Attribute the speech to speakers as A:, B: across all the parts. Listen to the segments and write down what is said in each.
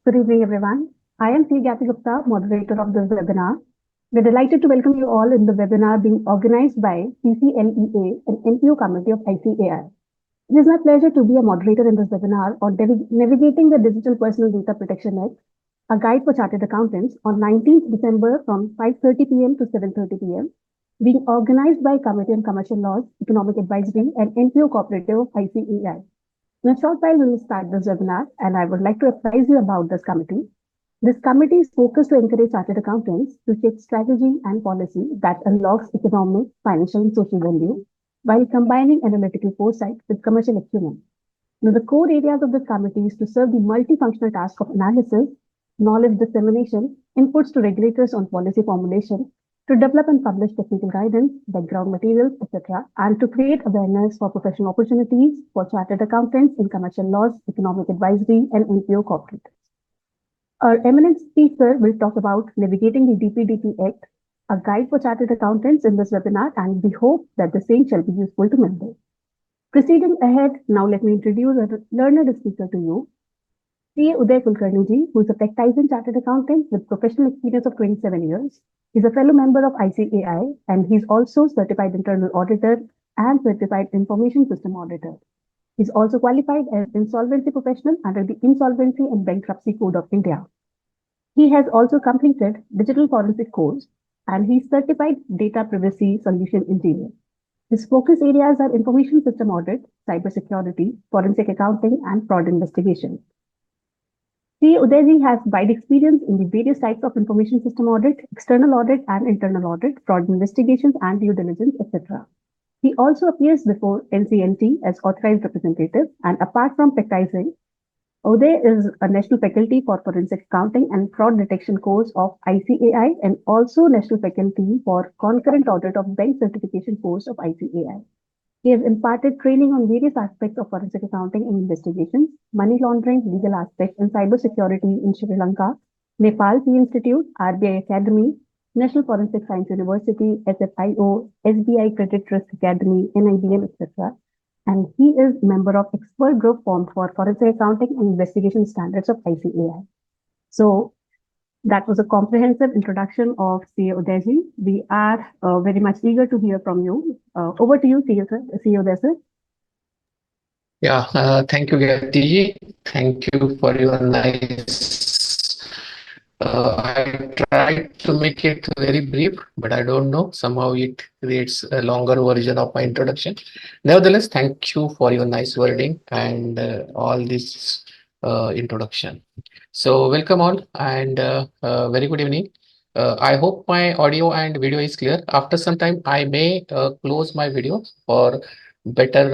A: Good evening, everyone. I am C. Gati Gupta, moderator of this webinar. We're delighted to welcome you all in the webinar being organized by CCLEA and NPO Committee of ICAI. It is my pleasure to be a moderator in this webinar on navigating the Digital Personal Data Protection Act, a guide for chartered accountants on 19th December from 5:30 p.m. to 7:30 p.m., being organized by Committee on Commercial Laws, Economic Advisory, and NPO Cooperative of ICAI. In a short while, we will start this webinar, and I would like to apprise you about this committee. This committee is focused to encourage chartered accountants to shape strategy and policy that unlocks economic, financial, and social value while combining analytical foresight with commercial acumen. Now, the core areas of this committee is to serve the multifunctional task of analysis, knowledge dissemination, inputs to regulators on policy formulation, to develop and publish technical guidance, background materials, etc., and to create awareness for professional opportunities for chartered accountants in commercial laws, economic advisory, and NPO cooperatives. Our eminent speaker will talk about navigating the DPDP Act, a guide for chartered accountants in this webinar, and we hope that the same shall be useful to members. Proceeding ahead, now let me introduce a learned speaker to you, CA Uday Kulkarni ji, who is a practicing chartered accountant with professional experience of 27 years. He's a fellow member of ICAI, and he's also certified internal auditor and certified information system auditor. He's also qualified as insolvency professional under the Insolvency and Bankruptcy Code of India. He has also completed digital forensic course, and he's certified data privacy solution engineer. His focus areas are information system audit, cybersecurity, forensic accounting, and fraud investigation. C. Udayji has wide experience in the various types of information system audit, external audit and internal audit, fraud investigations and due diligence, etc. He also appears before NCLT as authorized representative, and apart from practicing, Uday is a national faculty for forensic accounting and fraud detection course of ICAI and also national faculty for concurrent audit of bank certification course of ICAI. He has imparted training on various aspects of forensic accounting and investigations, money laundering, legal aspects, and cybersecurity in Sri Lanka, Nepal Tea Institute, RBI Academy, National Forensic Science University, SFIO, SBI Credit Risk Academy, NIBM, etc. And he is member of expert group formed for forensic accounting and investigation standards of ICAI. So that was a comprehensive introduction of CA Udayji. We are very much eager to hear from you. Over to you, CA Uday sir.
B: Yeah, thank you, Gati. Thank you for your nice. I tried to make it very brief, but I don't know. Somehow it creates a longer version of my introduction. Nevertheless, thank you for your nice wording and all this introduction. So welcome all and very good evening. I hope my audio and video is clear. After some time, I may close my video for better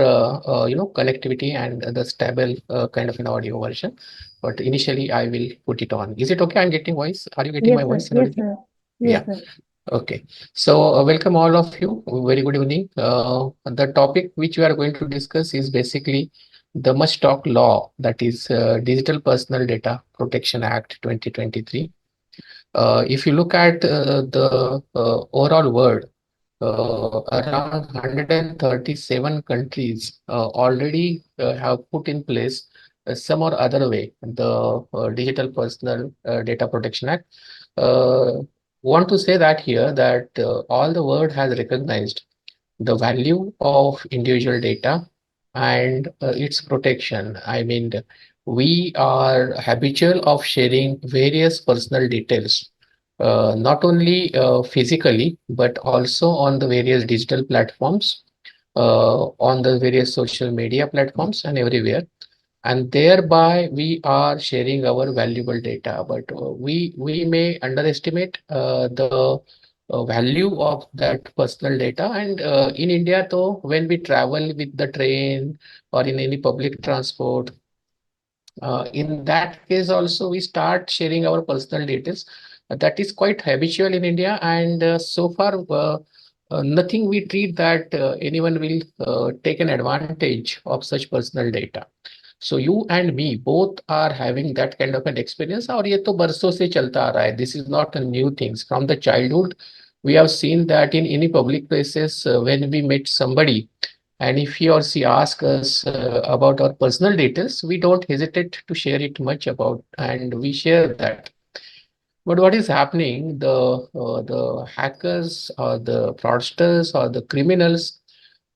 B: connectivity and the stable kind of an audio version. But initially, I will put it on. Is it okay? I'm getting voice. Are you getting my voice?
A: Yes, sir. Yes,
B: Yeah.
A: sir.
B: Okay. So welcome all of you. Very good evening. The topic which we are going to discuss is basically the much talked law, that is Digital Personal Data Protection Act 2023. If you look at the overall world, around 137 countries already have put in place some or other way the Digital Personal Data Protection Act. Want to say that here that all the world has recognized the value of individual data and its protection. I mean, we are habitual of sharing various personal details, not only physically, but also on the various digital platforms, on the various social media platforms and everywhere. And thereby we are sharing our valuable data, but we may underestimate the value of that personal data. And in India, though, when we travel with the train or in any public transport, in that case also we start sharing our personal details. That is quite habitual in India, and so far nothing we treat that anyone will take an advantage of such personal data. So you and me both are having that kind of an experience. और ये तो बरसों से चलता आ रहा है. This is not a new thing. From the childhood, we have seen that in any public places, when we meet somebody And if he or she asks us about our personal details, we don't hesitate to share it much about, and we share that. But what is happening, the hackers or the fraudsters or the criminals,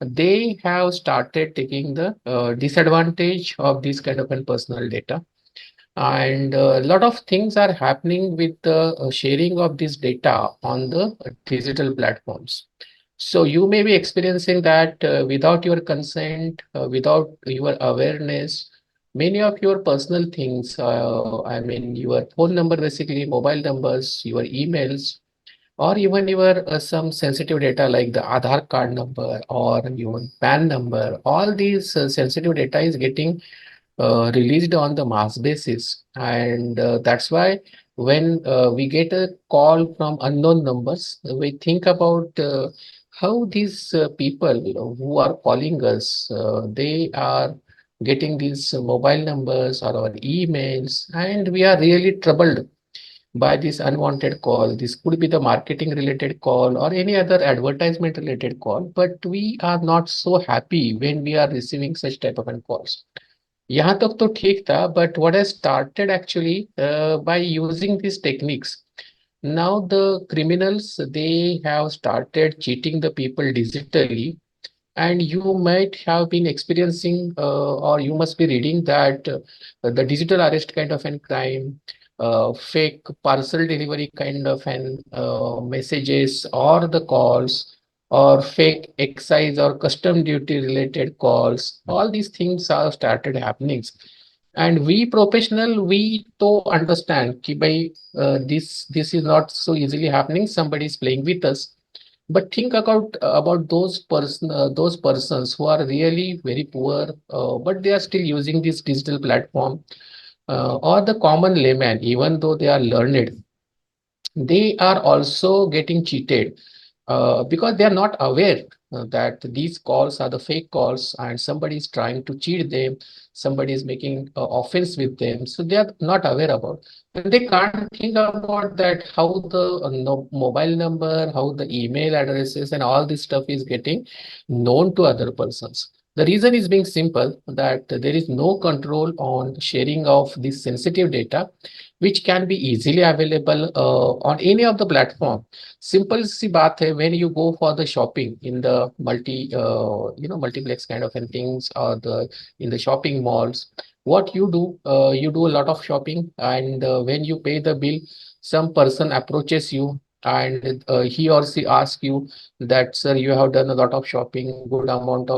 B: they have started taking the disadvantage of this kind of personal data. And a lot of things are happening with the sharing of this data on the digital platforms. So you may be experiencing that without your consent, without your awareness, many of your personal things, I mean, your phone number, basically mobile numbers, your emails, or even your some sensitive data like the Aadhaar card number or your PAN number, all these sensitive data is getting released on the mass basis. And that's why when we get a call from unknown numbers, we think about how these people who are calling us, they are getting these mobile numbers or our emails, and we are really troubled by this unwanted call. This could be the marketing related call or any other advertisement related call, but we are not so happy when we are receiving such type of calls. यहाँ तक तो ठीक था, but what has started actually by using these techniques. Now the criminals, they have started cheating the people digitally, and you might have been experiencing or you must be reading that the digital arrest kind of an crime, fake parcel delivery kind of an messages or the calls, or fake excise or custom duty related calls, all these things have started happening. And we professional, we to understand ki bhai, this is not so easily happening, somebody is playing with us. But think about those persons who are really very poor, but they are still using this digital platform, or the common layman, even though they are learned, they are also getting cheated because they are not aware that these calls are the fake calls and somebody is trying to cheat them, somebody is making offense with them. So they are not aware about. And they can't think about that how the no, mobile number, how the email addresses and all this stuff is getting known to other persons. The reason is being simple that there is no control on sharing of this sensitive data, which can be easily available on any of the platform. Simple सी बात है, when you go for the shopping in the multiplex kind of things, or the in the shopping malls, what you do, you do a lot of shopping, and when you pay the bill, some person approaches you, and he or she asks you that, sir, you have done a lot of shopping, good amount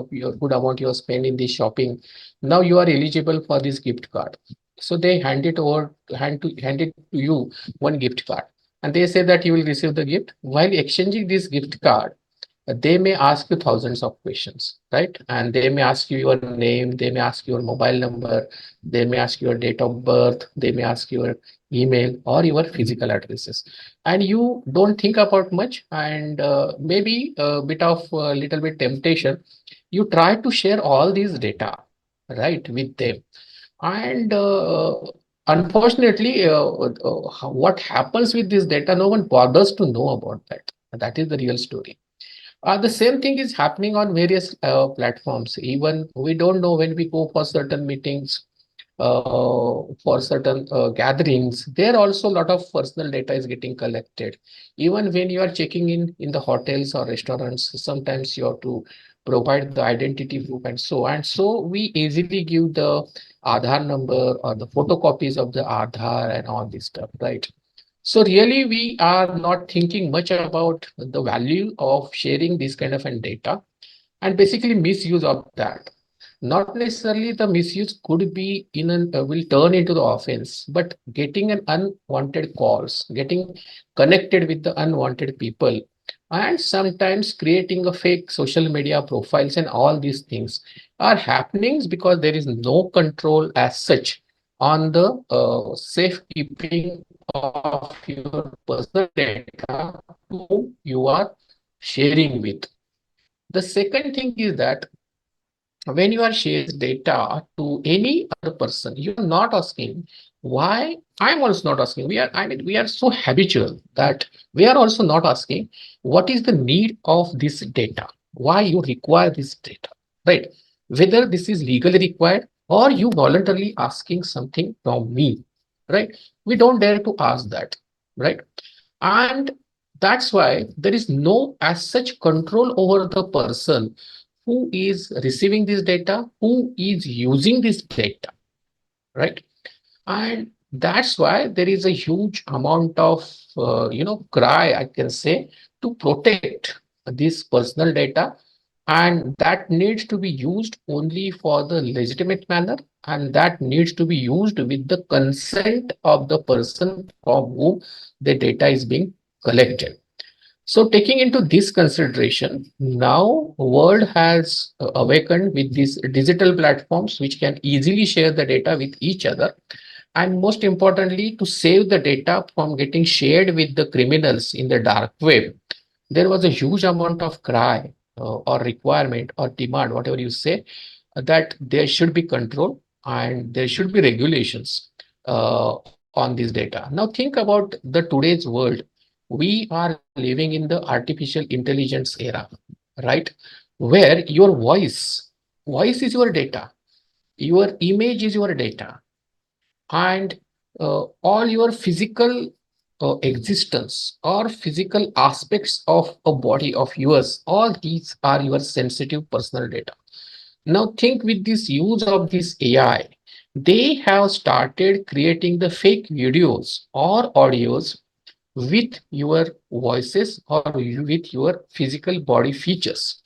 B: you have spent in this shopping. Now you are eligible for this gift card. So they hand it to you one gift card, and they say that you will receive the gift. While exchanging this gift card, they may ask you thousands of questions, right? And they may ask you your name, they may ask your mobile number, they may ask your date of birth, they may ask your email or your physical addresses. And you don't think about much, and maybe a bit of little bit temptation, you try to share all these data, right, with them. And unfortunately, what happens with this data, no one bothers to know about that. That is the real story. The same thing is happening on various platforms. Even we don't know, when we go for certain meetings, for certain gatherings, there also a lot of personal data is getting collected. Even when you are checking in the hotels or restaurants, sometimes you have to provide the identity proof and so. And so we easily give the Aadhaar number or the photocopies of the Aadhaar and all this stuff, right? So really, we are not thinking much about the value of sharing this kind of data, and basically misuse of that. Not necessarily the misuse could be in an will turn into the offense, but getting an unwanted calls, getting connected with the unwanted people, and sometimes creating a fake social media profiles, and all these things are happenings because there is no control as such on the safekeeping of your personal data who you are sharing with. The second thing is that when you are sharing data to any other person, you are not asking why. I'm also not asking. We are so habitual that we are also not asking what is the need of this data, why you require this data. right? Whether this is legally required or you voluntarily asking something from me, right? We don't dare to ask that, right? And that's why there is no as such control over the person who is receiving this data, who is using this data, right? And that's why there is a huge amount of cry, I can say, to protect this personal data, and that needs to be used only for the legitimate manner, and that needs to be used with the consent of the person from whom the data is being collected. So taking into this consideration, now world has awakened with these digital platforms which can easily share the data with each other, and most importantly, to save the data from getting shared with the criminals in the dark web. There was a huge amount of cry or requirement or demand, whatever you say, that there should be control and there should be regulations on this data. Now think about the today's world. We are living in the artificial intelligence era, right? Where your voice is your data, your image is your data, and all your physical existence or physical aspects of a body of yours, all these are your sensitive personal data. Now think with this use of this AI, they have started creating the fake videos or audios with your voices or with your physical body features.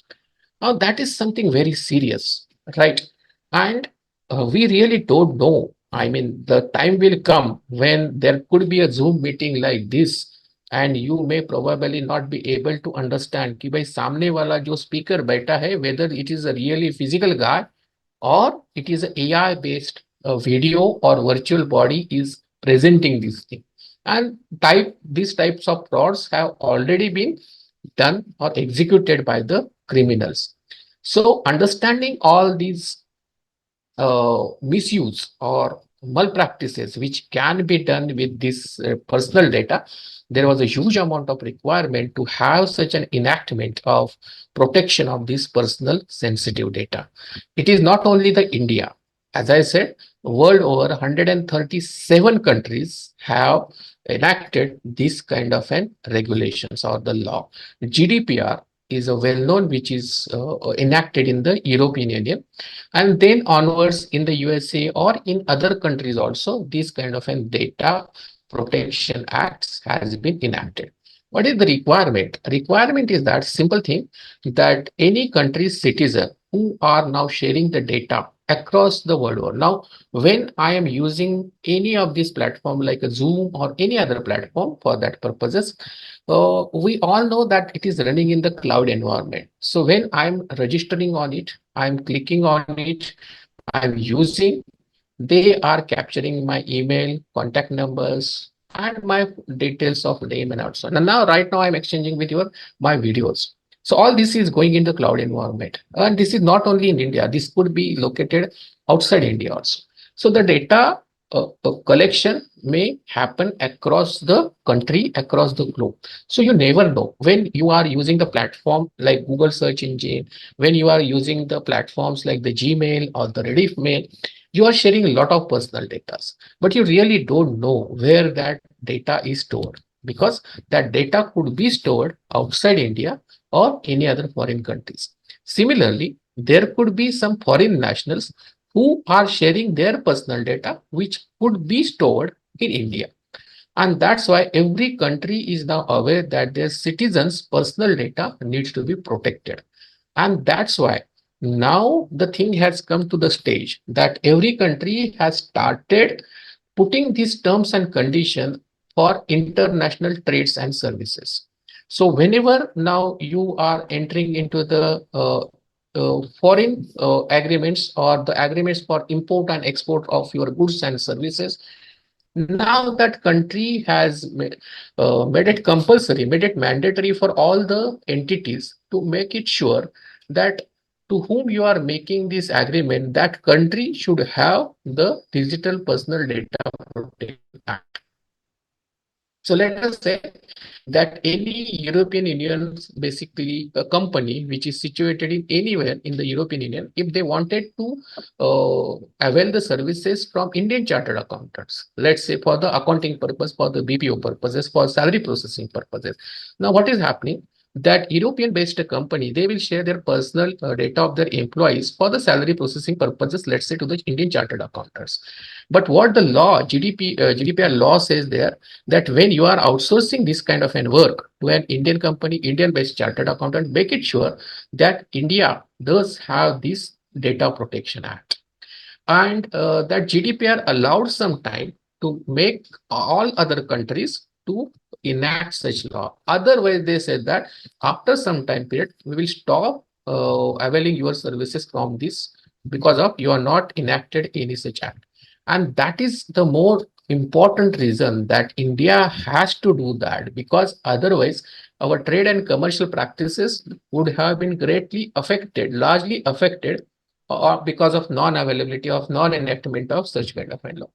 B: Now that is something very serious, right? And we really don't know. I mean, the time will come when there could be a Zoom meeting like this, and you may probably not be able to understand कि भाई सामने वाला जो speaker बैठा है, whether it is a really physical guy or it is an AI based video or virtual body is presenting this thing. And these types of frauds have already been done or executed by the criminals. So understanding all these misuse or malpractices which can be done with this personal data, there was a huge amount of requirement to have such an enactment of protection of this personal sensitive data. It is not only the India. As I said, world over 137 countries have enacted this kind of an regulations or the law. GDPR is a well-known which is enacted in the European Union, and then onwards in the USA or in other countries also, this kind of an data protection acts has been enacted. What is the requirement? Requirement is that simple thing that any country's citizen who are now sharing the data across the world over. Now, when I am using any of these platform like a Zoom or any other platform for that purposes, we all know that it is running in the cloud environment. So when I'm registering on it, I'm clicking on it, I'm using, they are capturing my email, contact numbers, and my details of name and outside. And now, right now, I'm exchanging with your my videos. So all this is going in the cloud environment. And this is not only in India, this could be located outside India also. So the data collection may happen across the country, across the globe. So you never know when you are using the platform like Google search engine, when you are using the platforms like the Gmail or the Rediff mail, you are sharing a lot of personal data, but you really don't know where that data is stored, because that data could be stored outside India or any other foreign countries. Similarly, there could be some foreign nationals who are sharing their personal data, which could be stored in India. And that's why every country is now aware that their citizens' personal data needs to be protected. And that's why now the thing has come to the stage that every country has started putting these terms and conditions for international trades and services. So whenever now you are entering into the foreign agreements or the agreements for import and export of your goods and services, now that country has made it compulsory, made it mandatory for all the entities to make it sure that to whom you are making this agreement, that country should have the Digital Personal Data Protection Act. So let us say that any European Union, basically a company which is situated in anywhere in the European Union, if they wanted to avail the services from Indian chartered accountants, let's say for the accounting purpose, for the BPO purposes, for salary processing purposes. Now, what is happening? That European-based company, they will share their personal data of their employees for the salary processing purposes, let's say to the Indian chartered accountants. But what the law, GDPR law says there, that when you are outsourcing this kind of an work to an Indian company, Indian-based chartered accountant, make it sure that India does have this Data Protection Act. And that GDPR allowed some time to make all other countries to enact such law. Otherwise, they said that after some time period, we will stop availing your services from this because of you are not enacted any such act. And that is the more important reason that India has to do that, because otherwise our trade and commercial practices would have been greatly affected, largely affected, or because of non-availability of non-enactment of such kind of a law.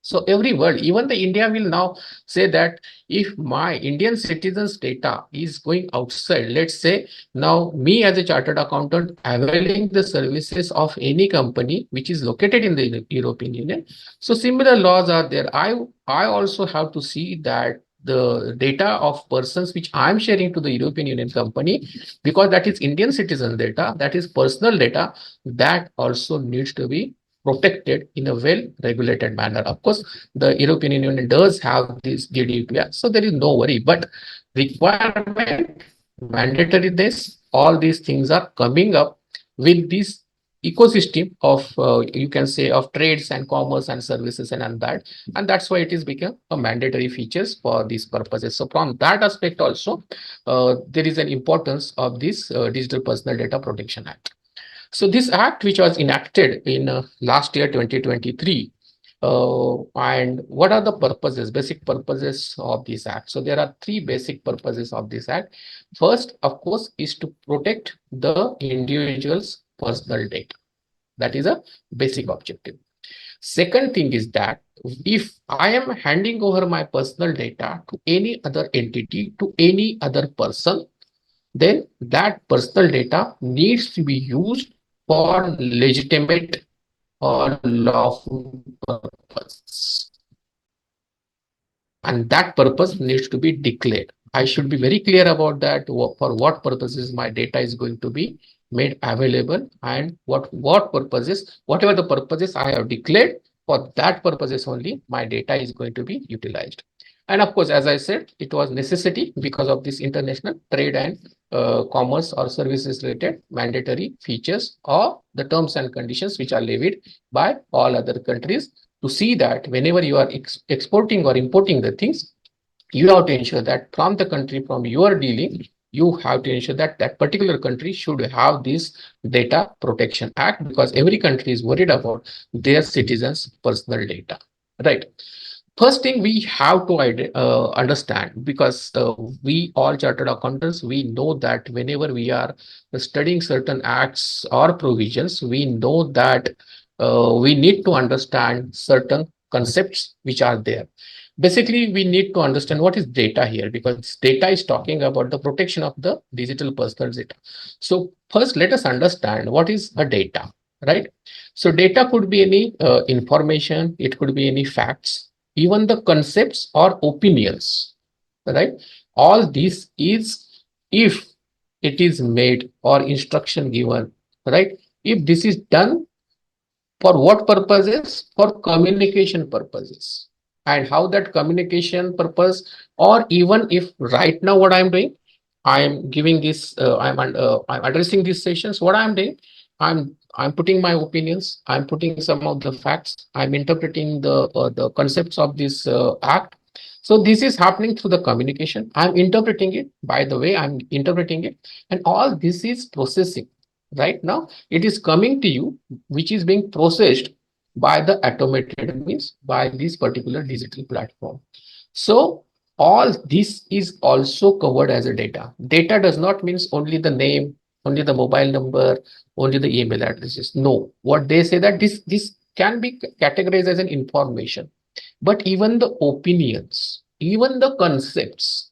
B: So every world, even the India will now say that if my Indian citizens' data is going outside, let's say now me as a chartered accountant availing the services of any company which is located in the European Union. So similar laws are there. I also have to see that the data of persons which I'm sharing to the European Union company, because that is Indian citizen data, that is personal data, that also needs to be protected in a well-regulated manner. Of course, the European Union does have this GDPR, so there is no worry. But requirement, mandatoriness, all these things are coming up with this ecosystem of you can say of trades and commerce and services and that, and that's why it is become a mandatory features for these purposes. So from that aspect also, there is an importance of this Digital Personal Data Protection Act. So this act, which was enacted in last year, 2023, and what are the purposes, basic purposes of this act? So there are three basic purposes of this act. First, of course, is to protect the individual's personal data. That is a basic objective. Second thing is that if I am handing over my personal data to any other entity, to any other person, then that personal data needs to be used for legitimate or lawful purpose. And that purpose needs to be declared. I should be very clear about that, for what purposes my data is going to be made available, and what purposes, whatever the purposes I have declared, for that purposes only my data is going to be utilized. And of course, as I said, it was necessity because of this international trade and commerce or services related mandatory features or the terms and conditions which are levied by all other countries, to see that whenever you are exporting or importing the things, you have to ensure that from the country from you are dealing, you have to ensure that that particular country should have this Data Protection Act, because every country is worried about their citizens' personal data, right? First thing we have to understand, because we all chartered accountants, we know that whenever we are studying certain acts or provisions, we know that we need to understand certain concepts which are there. Basically, we need to understand what is data here, because data is talking about the protection of the digital personal data. So first, let us understand what is a data, right? So data could be any information, it could be any facts, even the concepts or opinions, right? All this is if it is made or instruction given, right? If this is done for what purposes? For communication purposes. And how that communication purpose, or even if right now what I'm doing, I'm giving this, I'm addressing these sessions, what I'm doing, I'm putting my opinions, I'm putting some of the facts, I'm interpreting the concepts of this act. So this is happening through the communication. I'm interpreting it, by the way, I'm interpreting it, and all this is processing. Right now, it is coming to you, which is being processed by the automated means by this particular digital platform. So all this is also covered as a data. Data does not mean only the name, only the mobile number, only the email addresses. No, what they say that this can be categorized as an information, but even the opinions, even the concepts.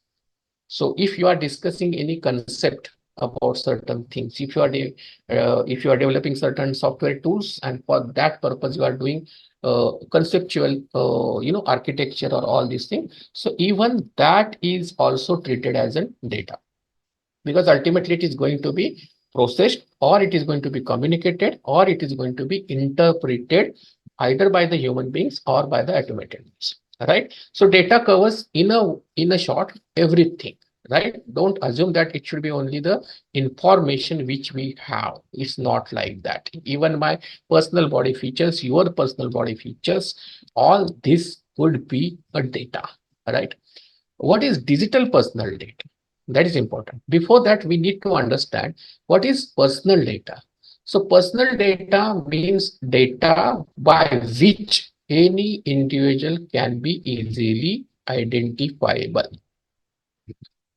B: So if you are discussing any concept about certain things, if you are developing certain software tools, and for that purpose you are doing conceptual architecture or all these things, so even that is also treated as a data, because ultimately it is going to be processed, or it is going to be communicated, or it is going to be interpreted either by the human beings or by the automated beings, right? So data covers in a short everything, right? Don't assume that it should be only the information which we have. It's not like that. Even my personal body features, your personal body features, all this could be a data, right? What is digital personal data? That is important. Before that, we need to understand what is personal data. So personal data means data by which any individual can be easily identifiable.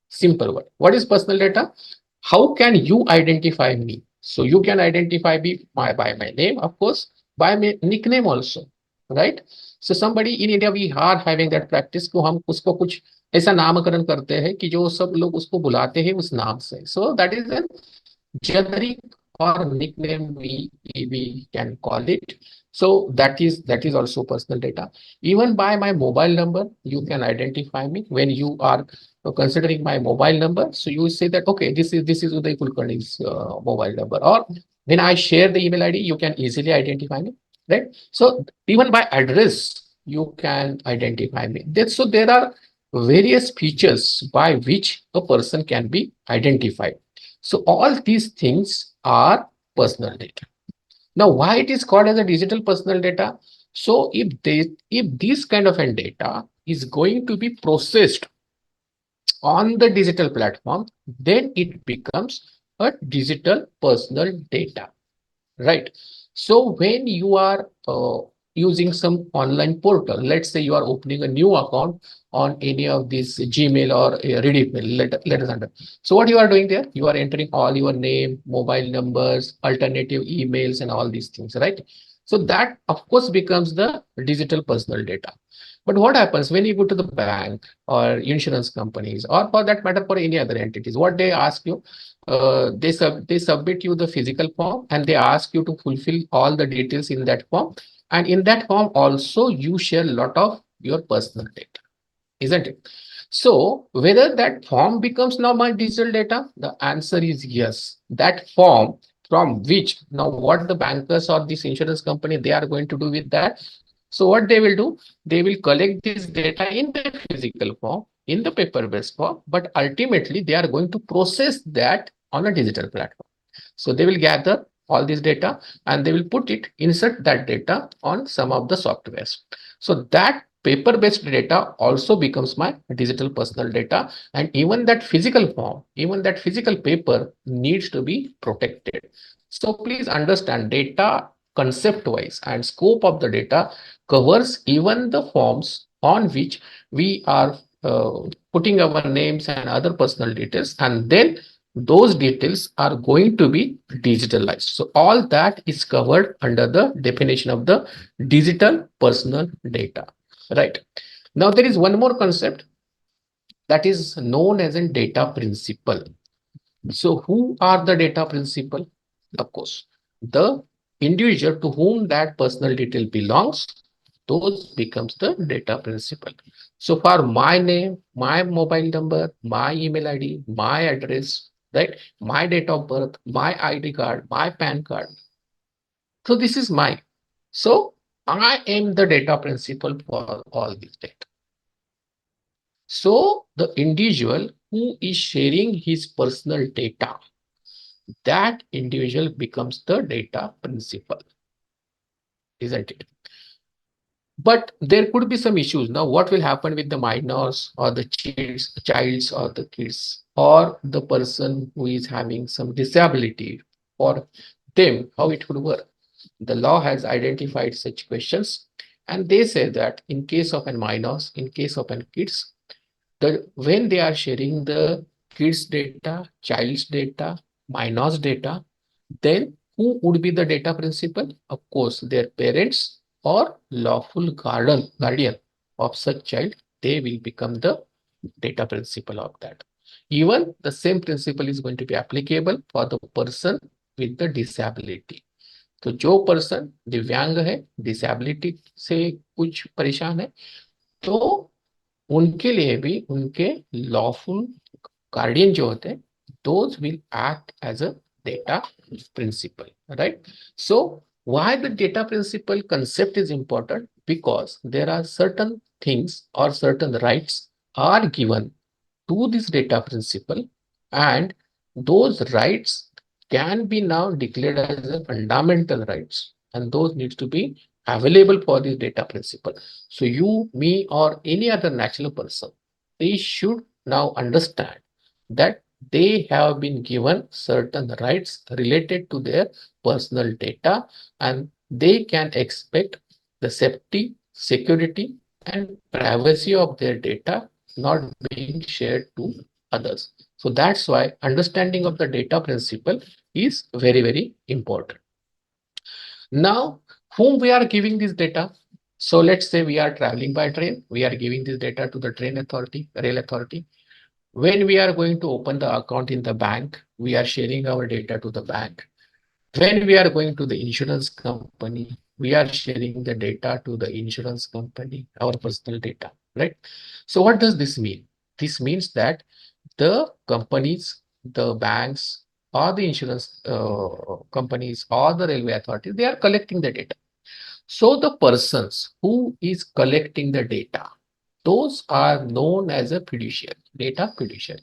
B: Simple word. What is personal data? How can you identify me? So you can identify me by my name, of course, by my nickname also, right? So somebody in India, we are having that practice को हम उसको कुछ ऐसा नामकरण करते हैं कि जो सब लोग उसको बुलाते हैं उस नाम से. So that is an generic or nickname we can call it. So that is also personal data. Even by my mobile number, you can identify me when you are considering my mobile number. So you say that okay, this is Uday Kulkarni's mobile number. Or when I share the email ID, you can easily identify me, right? So even by address, you can identify me. So there are various features by which a person can be identified. So all these things are personal data. Now, why it is called as a digital personal data? So if this kind of a data is going to be processed on the digital platform, then it becomes a digital personal data, right? So when you are using some online portal, let's say you are opening a new account on any of these Gmail or Reddit, let us understand. So what you are doing there, you are entering all your name, mobile numbers, alternative emails, and all these things, right? So that of course becomes the digital personal data. But what happens when you go to the bank or insurance companies, or for that matter for any other entities, what they ask you, they submit you the physical form, and they ask you to fulfill all the details in that form, and in that form also you share a lot of your personal data, isn't it? So whether that form becomes now my digital data, the answer is yes. That form, from which now what the bankers or this insurance company they are going to do with that. So what they will do, they will collect this data in the physical form, in the paper-based form, but ultimately they are going to process that on a digital platform. So they will gather all this data and they will insert that data on some of the softwares. So that paper-based data also becomes my digital personal data, and even that physical form, even that physical paper needs to be protected. So please understand, data concept-wise and scope of the data covers even the forms on which we are putting our names and other personal details, and then those details are going to be digitalized. So all that is covered under the definition of the digital personal data, right? Now there is one more concept that is known as a data principal. So who are the data principal? Of course, the individual to whom that personal detail belongs, those becomes the data principal. So for my name, my mobile number, my email ID, my address, right, my date of birth, my ID card, my PAN card. So this is mine. So I am the data principal for all these data. So the individual who is sharing his personal data, that individual becomes the data principal, isn't it? But there could be some issues. Now, what will happen with the minors or the childs or the kids or the person who is having some disability? For them, how it would work? The law has identified such questions, and they say that in case of an minors, in case of an kids, when they are sharing the kids data, child's data, minors data, then who would be the data principal? Of course, their parents or lawful guardian of such child they will become the data principal of that. Even the same principle is going to be applicable for the person with the disability. तो जो person दिव्यांग है, disability से कुछ परेशान है, तो उनके लिए भी उनके लॉफुल गार्डियन जो होते हैं, those will act as a data principal, right? So why the data principal concept is important? Because there are certain things or certain rights are given to this data principal, and those rights can be now declared as a fundamental rights, and those needs to be available for this data principal. So you, me, or any other natural person, they should now understand that they have been given certain rights related to their personal data, and they can expect the safety, security, and privacy of their data not being shared to others. So that's why understanding of the data principle is very, very important. Now, whom we are giving this data? So let's say we are traveling by train. We are giving this data to the train authority, rail authority. When we are going to open the account in the bank, we are sharing our data to the bank. When we are going to the insurance company, we are sharing the data to the insurance company, our personal data, right? So what does this mean? This means that the companies, the banks, or the insurance companies, or the railway authorities, they are collecting the data. So the persons who is collecting the data, those are known as a fiduciary, data fiduciary.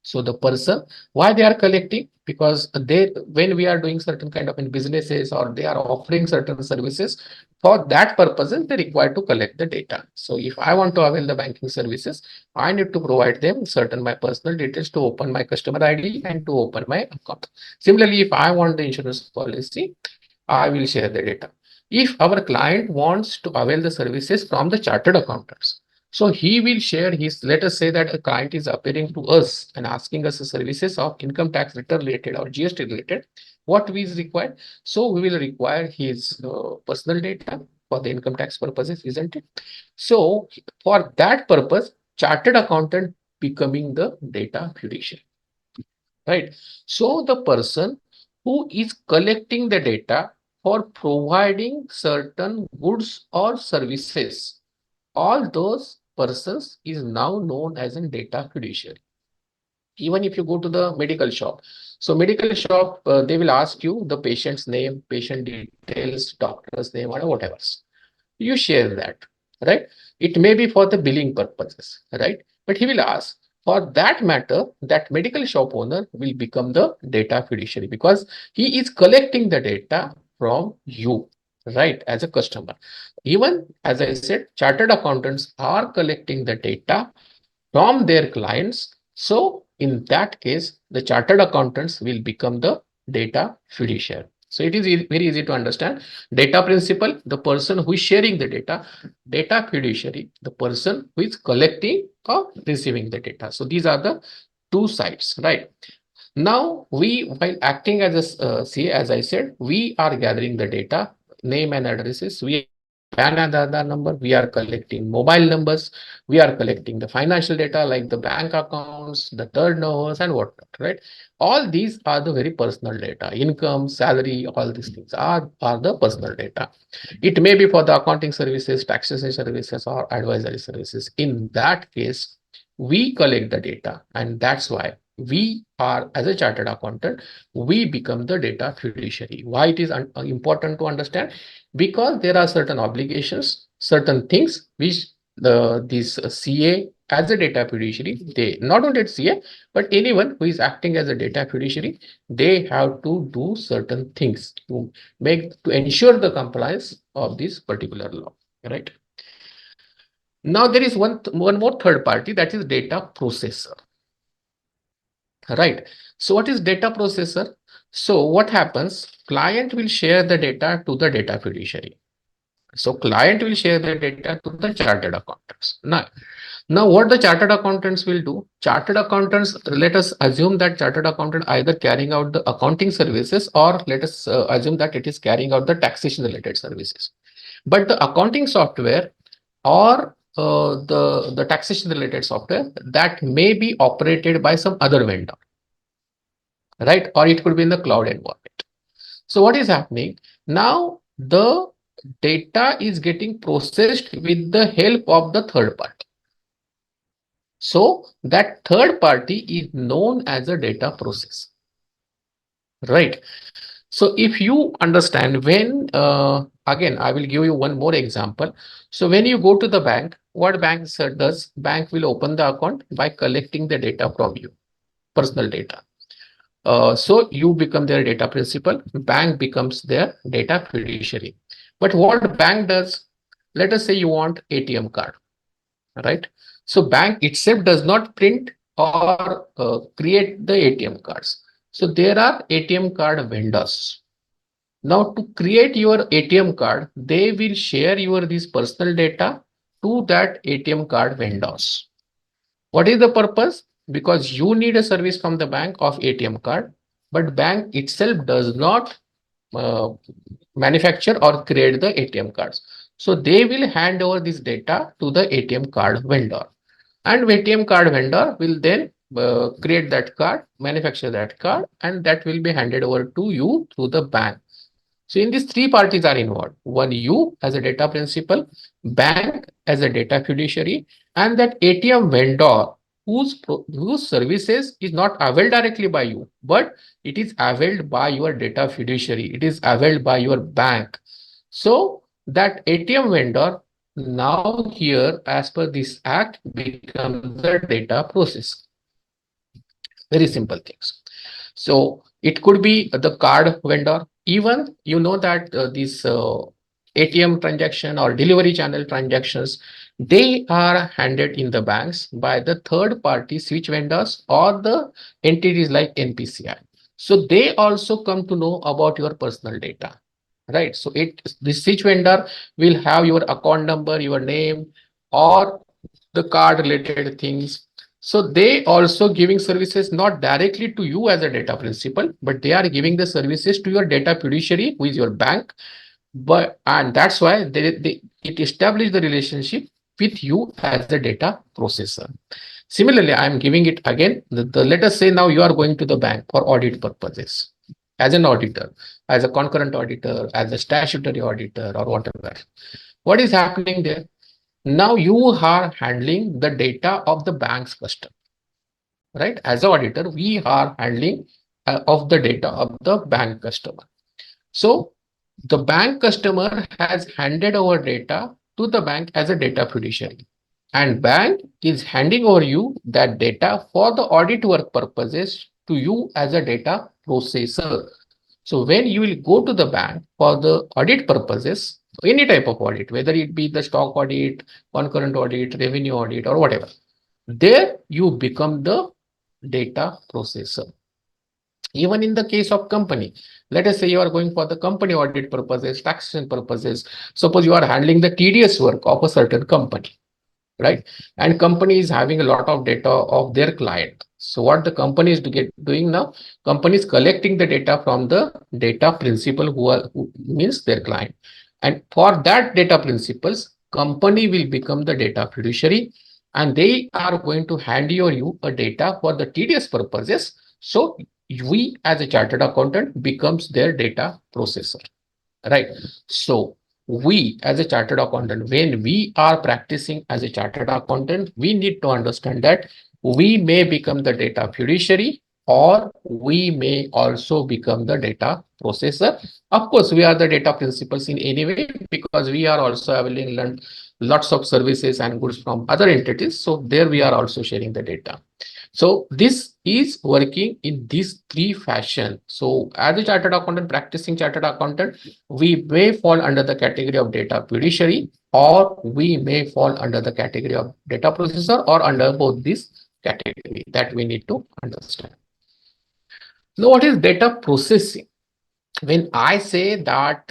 B: So the person, why they are collecting? Because they, when we are doing certain kind of in businesses or they are offering certain services, for that purposes, they require to collect the data. So if I want to avail the banking services, I need to provide them certain my personal details to open my customer ID and to open my account. Similarly, if I want the insurance policy, I will share the data. If our client wants to avail the services from the chartered accountants, so he will share his, let us say that a client is appearing to us and asking us the services of income tax return related or GST related, what we is required? So we will require his personal data for the income tax purposes, isn't it? So for that purpose, chartered accountant becoming the data fiduciary, right? So the person who is collecting the data for providing certain goods or services, all those persons is now known as a data fiduciary. Even if you go to the medical shop, so medical shop, they will ask you the patient's name, patient details, doctor's name, or whatever. You share that, right? It may be for the billing purposes, right? But he will ask, for that matter, that medical shop owner will become the data fiduciary because he is collecting the data from you, right, as a customer. Even as I said, chartered accountants are collecting the data from their clients. So in that case, the chartered accountants will become the data fiduciary. So it is very easy to understand. Data principal, the person who is sharing the data fiduciary, the person who is collecting or receiving the data. So these are the two sides, right? Now we, while acting as a CA, as I said, we are gathering the data, name and addresses. We PAN and Aadhaar number, we are collecting mobile numbers, we are collecting the financial data like the bank accounts, the turnovers and whatnot, right? All these are the very personal data, income, salary, all these things are the personal data. It may be for the accounting services, taxation services, or advisory services. In that case, we collect the data, and that's why we are, as a chartered accountant, we become the data fiduciary. Why it is important to understand? Because there are certain obligations, certain things which this CA as a data fiduciary, they not only CA, but anyone who is acting as a data fiduciary, they have to do certain things to ensure the compliance of this particular law, right? Now there is one more third party, that is data processor. Right. So what is data processor? So what happens? Client will share the data to the data fiduciary. So client will share the data to the chartered accountants. Now what the chartered accountants will do? Chartered accountants, let us assume that chartered accountant either carrying out the accounting services, or let us assume that it is carrying out the taxation related services. But the accounting software or the taxation related software that may be operated by some other vendor, right? Or it could be in the cloud environment. So what is happening now? The data is getting processed with the help of the third party. So that third party is known as a data process, right? So if you understand when, again, I will give you one more example. So when you go to the bank, what bank does? Bank will open the account by collecting the data from you, personal data. So you become their data principal, bank becomes their data fiduciary. But what bank does? Let us say you want ATM card, right? So bank itself does not print or create the ATM cards. So there are ATM card vendors. Now to create your ATM card, they will share your this personal data to that ATM card vendors. What is the purpose? Because you need a service from the bank of ATM card, but bank itself does not uh, manufacture or create the ATM cards. So they will hand over this data to the ATM card vendor, and ATM card vendor will then create that card, manufacture that card, and that will be handed over to you through the bank. So in these three parties are involved. One, you as a data principal, bank as a data fiduciary, and that ATM vendor whose services is not availed directly by you, but it is availed by your data fiduciary. It is availed by your bank. So that ATM vendor now here, as per this act, becomes the data process. Very simple things. So it could be the card vendor. Even you know that these ATM transaction or delivery channel transactions, they are handled in the banks by the third party switch vendors or the entities like NPCI. So they also come to know about your personal data, right? So the switch vendor will have your account number, your name, or the card related things. So they also giving services not directly to you as a data principal, but they are giving the services to your data fiduciary, who is your bank. But and that's why it established the relationship with you as a data processor. Similarly, I am giving it again. Let us say now you are going to the bank for audit purposes as an auditor, as a concurrent auditor, as a statutory auditor, or whatever. What is happening there? Now you are handling the data of the bank's customer, right? As an auditor, we are handling of the data of the bank customer. So the bank customer has handed over data to the bank as a data fiduciary, and bank is handing over you that data for the audit work purposes to you as a data processor. So when you will go to the bank for the audit purposes, any type of audit, whether it be the stock audit, concurrent audit, revenue audit, or whatever, there you become the data processor. Even in the case of company, let us say you are going for the company audit purposes, taxation purposes. Suppose you are handling the tedious work of a certain company, right? And company is having a lot of data of their client. So what the company is doing now, company is collecting the data from the data principal who means their client. And for that data principals, company will become the data fiduciary, and they are going to hand you a data for the tedious purposes. So we as a chartered accountant becomes their data processor, right? So we as a chartered accountant, when we are practicing as a chartered accountant, we need to understand that we may become the data fiduciary, or we may also become the data processor. Of course, we are the data principals in any way, because we are also availing lots of services and goods from other entities. So there we are also sharing the data. So this is working in these three fashion. So as a chartered accountant, practicing chartered accountant, we may fall under the category of data fiduciary, or we may fall under the category of data processor, or under both these category. That we need to understand. Now, what is data processing? When I say that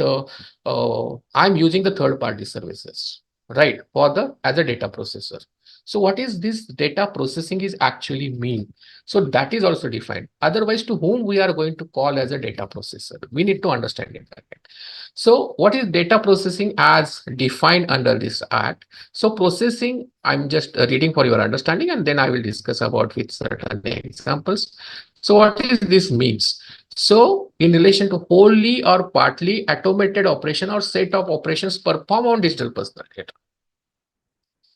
B: I'm using the third party services, right, for the as a data processor. So what is this data processing is actually mean? So that is also defined. Otherwise, to whom we are going to call as a data processor? We need to understand it. So what is data processing as defined under this act? So processing, I'm just reading for your understanding, and then I will discuss about with certain examples. So what is this means? So in relation to wholly or partly automated operation or set of operations performed on digital personal data.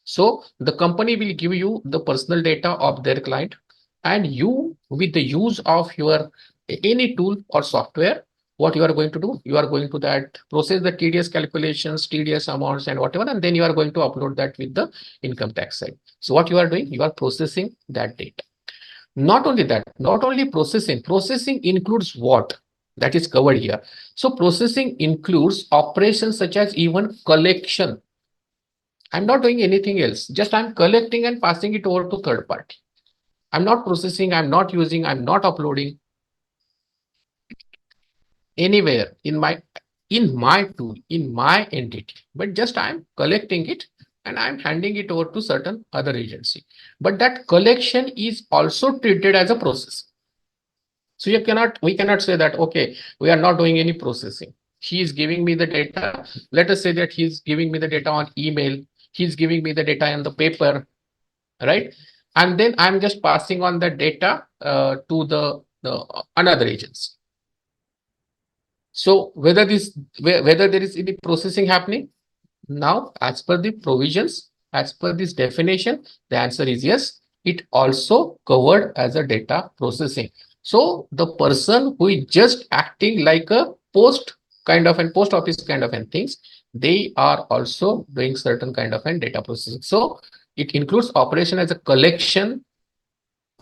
B: So the company will give you the personal data of their client, and you, with the use of your any tool or software, what you are going to do, you are going to that process the TDS calculations, TDS amounts and whatever, and then you are going to upload that with the income tax side. So what you are doing, you are processing that data. Not only that, not only processing includes what? That is covered here. So processing includes operations such as even collection. I'm not doing anything else. Just I'm collecting and passing it over to third party. I'm not processing, I'm not using, I'm not uploading anywhere in my tool, in my entity, but just I'm collecting it and I'm handing it over to certain other agency. But that collection is also treated as a process. So we cannot say that, okay, we are not doing any processing. He is giving me the data. Let us say that he's giving me the data on email. He's giving me the data in the paper, right? And then I'm just passing on the data to the another agency. So whether there is any processing happening now, as per the provisions, as per this definition, the answer is yes. It also covered as a data processing. So the person who is just acting like a post office kind of and things, they are also doing certain kind of and data processing. So it includes operation as a collection,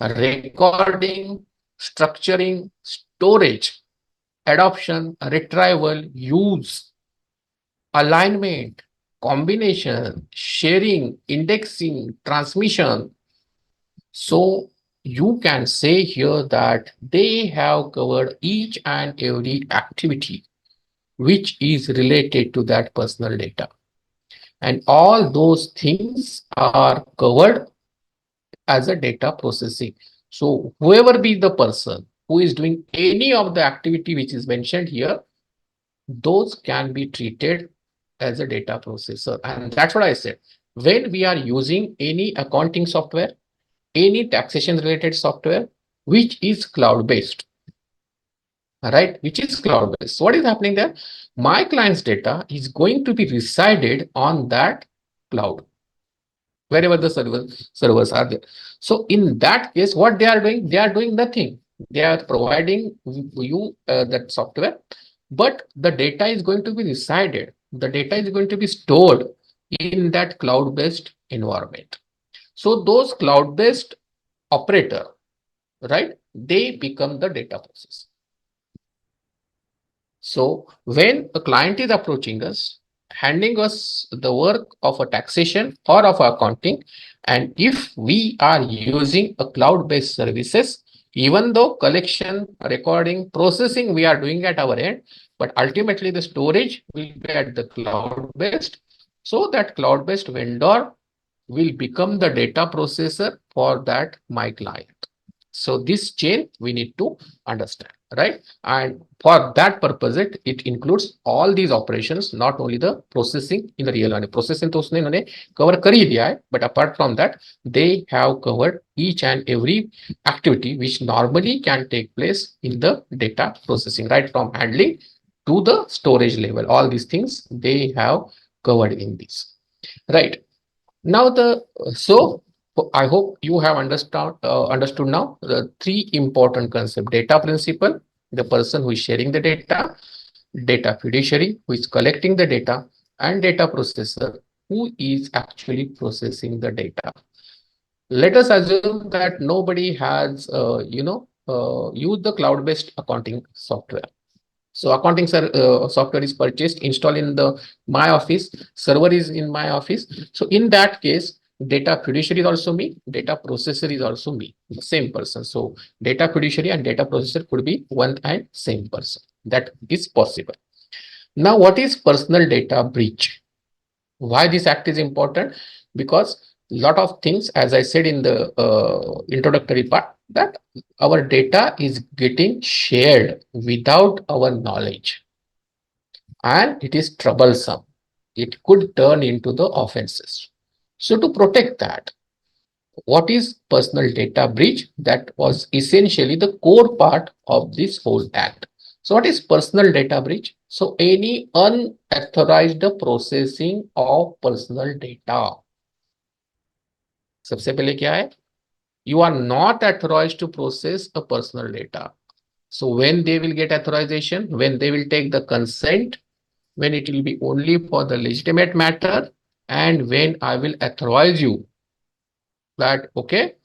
B: recording, structuring, storage, adoption, retrieval, use, alignment, combination, sharing, indexing, transmission. So you can say here that they have covered each and every activity which is related to that personal data. And all those things are covered as a data processing. So whoever be the person who is doing any of the activity which is mentioned here, those can be treated as a data processor. And that's what I said. When we are using any accounting software, any taxation related software, which is cloud-based, right? Which is cloud-based. So what is happening there? My client's data is going to be resided on that cloud, wherever the servers are there. So in that case, what they are doing nothing. They are providing you that software, but the data is going to be resided. The data is going to be stored in that cloud-based environment. So those cloud-based operator, right? They become the data process. So when a client is approaching us, handing us the work of a taxation or of accounting, and if we are using a cloud-based services, even though collection, recording, processing we are doing at our end, but ultimately the storage will be at the cloud-based. So that cloud-based vendor will become the data processor for that my client. So this chain we need to understand, right? And for that purpose, it includes all these operations, not only the processing in the real and processing to usne इन्होंने cover कर ही दिया है, but apart from that, they have covered each and every activity which normally can take place in the data processing, right? From handling to the storage level, all these things they have covered in this, right? Now so I hope you have understood now the three important concepts: data principal, the person who is sharing the data fiduciary who is collecting the data, and data processor who is actually processing the data. Let us assume that nobody has used the cloud-based accounting software. So accounting software is purchased, installed in the my office, server is in my office. So in that case, data fiduciary is also me, data processor is also me, the same person. So data fiduciary and data processor could be one and same person. That is possible. Now, what is personal data breach? Why this act is important? Because lot of things, as I said in the introductory part, that our data is getting shared without our knowledge, and it is troublesome. It could turn into the offenses. So to protect that, what is personal data breach? That was essentially the core part of this whole act. So what is personal data breach? So any unauthorized processing of personal data. सबसे पहले क्या है? You are not authorized to process a personal data. So when they will get authorization, when they will take the consent, when it will be only for the legitimate matter, and when I will authorize you that, okay,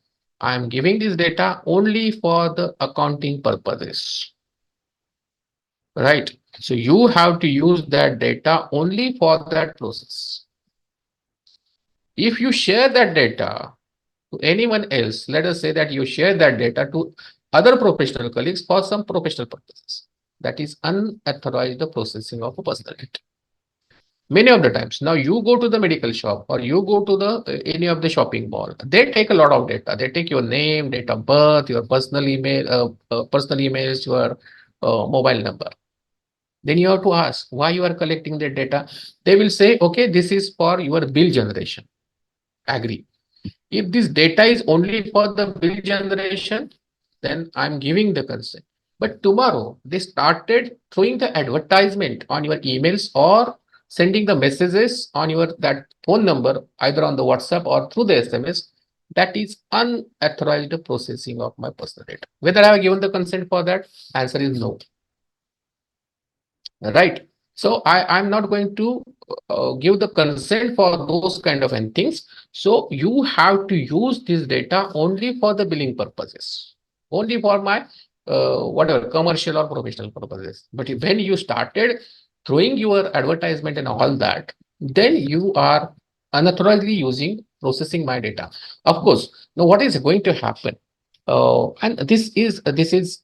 B: I am giving this data only for the accounting purposes, right? So you have to use that data only for that process. If you share that data to anyone else, let us say that you share that data to other professional colleagues for some professional purposes, that is unauthorized processing of a personal data. Many of the times, now you go to the medical shop or you go to the any of the shopping mall, they take a lot of data. They take your name, date of birth, your personal email, personal emails, your mobile number. Then you have to ask why you are collecting that data. They will say, okay, this is for your bill generation. Agree. If this data is only for the bill generation, then I'm giving the consent. But tomorrow they started throwing the advertisement on your emails or sending the messages on your that phone number, either on the WhatsApp or through the SMS. That is unauthorized processing of my personal data. Whether I have given the consent for that, answer is no. Right. So I'm not going to give the consent for those kind of things. So you have to use this data only for the billing purposes, only for my whatever commercial or professional purposes. But when you started throwing your advertisement and all that, then you are unauthorizedly using processing my data. Of course, now what is going to happen? And this is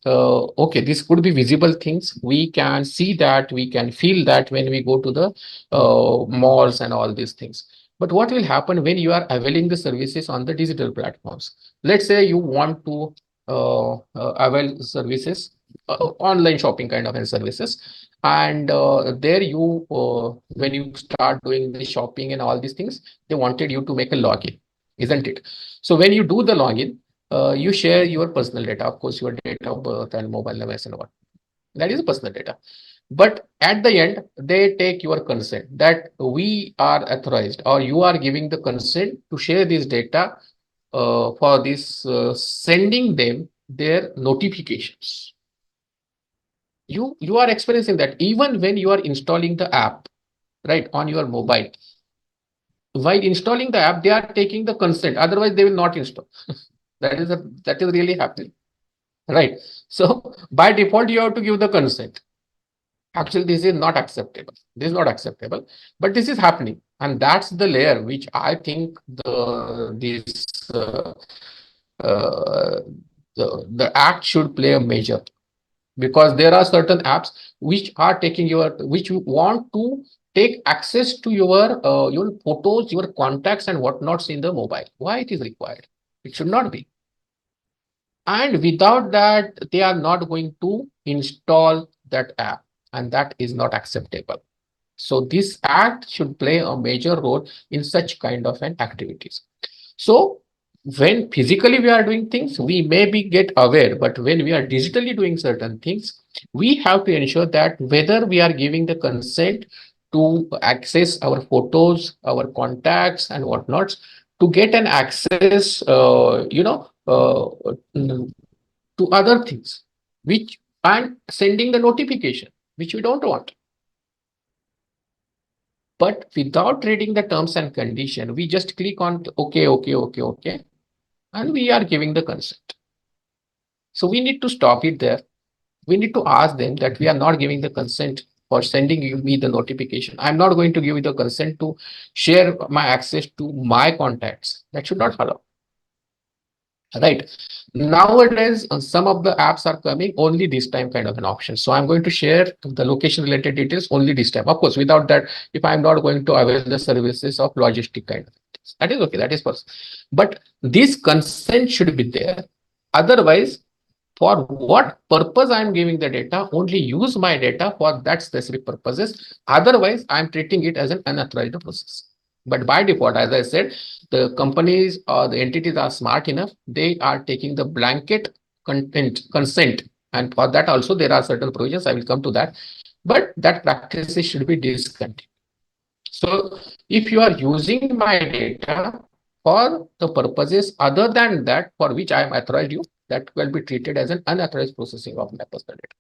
B: okay. This could be visible things. We can see that, we can feel that when we go to the malls and all these things. But what will happen when you are availing the services on the digital platforms? Let's say you want to avail services, online shopping kind of services, and there you when you start doing the shopping and all these things, they wanted you to make a login, isn't it? So when you do the login, you share your personal data, of course, your date of birth and mobile numbers and what. That is personal data. But at the end, they take your consent that we are authorized or you are giving the consent to share this data for this sending them their notifications. You are experiencing that even when you are installing the app, right, on your mobile. While installing the app, they are taking the consent. Otherwise, they will not install. that is really happening, right? So by default, you have to give the consent. Actually, this is not acceptable. This is not acceptable, but this is happening, and that's the layer which I think uh, uh, the act should play a major, because there are certain apps which are taking which you want to take access to your photos, your contacts and whatnots in the mobile. Why it is required? It should not be. And without that, they are not going to install that app, and that is not acceptable. So this act should play a major role in such kind of an activities. So when physically we are doing things, we may be get aware, but when we are digitally doing certain things, we have to ensure that whether we are giving the consent to access our photos, our contacts and whatnots, to get an access, to other things, which and sending the notification, which we don't want. But without reading the terms and condition, we just click on okay, and we are giving the consent. So we need to stop it there. We need to ask them that we are not giving the consent for sending me the notification. I'm not going to give you the consent to share my access to my contacts. That should not allow. Right. Nowadays, some of the apps are coming only this time kind of an option. So I'm going to share the location related details only this time. Of course, without that, if I'm not going to avail the services of logistic kind of things. That is okay, that is possible. But this consent should be there. Otherwise, for what purpose I am giving the data, only use my data for that specific purposes. Otherwise, I am treating it as an unauthorized process. But by default, as I said, the companies or the entities are smart enough. They are taking the blanket consent. And for that also, there are certain provisions. I will come to that. But that practices should be discontinued. So if you are using my data for the purposes other than that for which I am authorized you, that will be treated as an unauthorized processing of my personal data.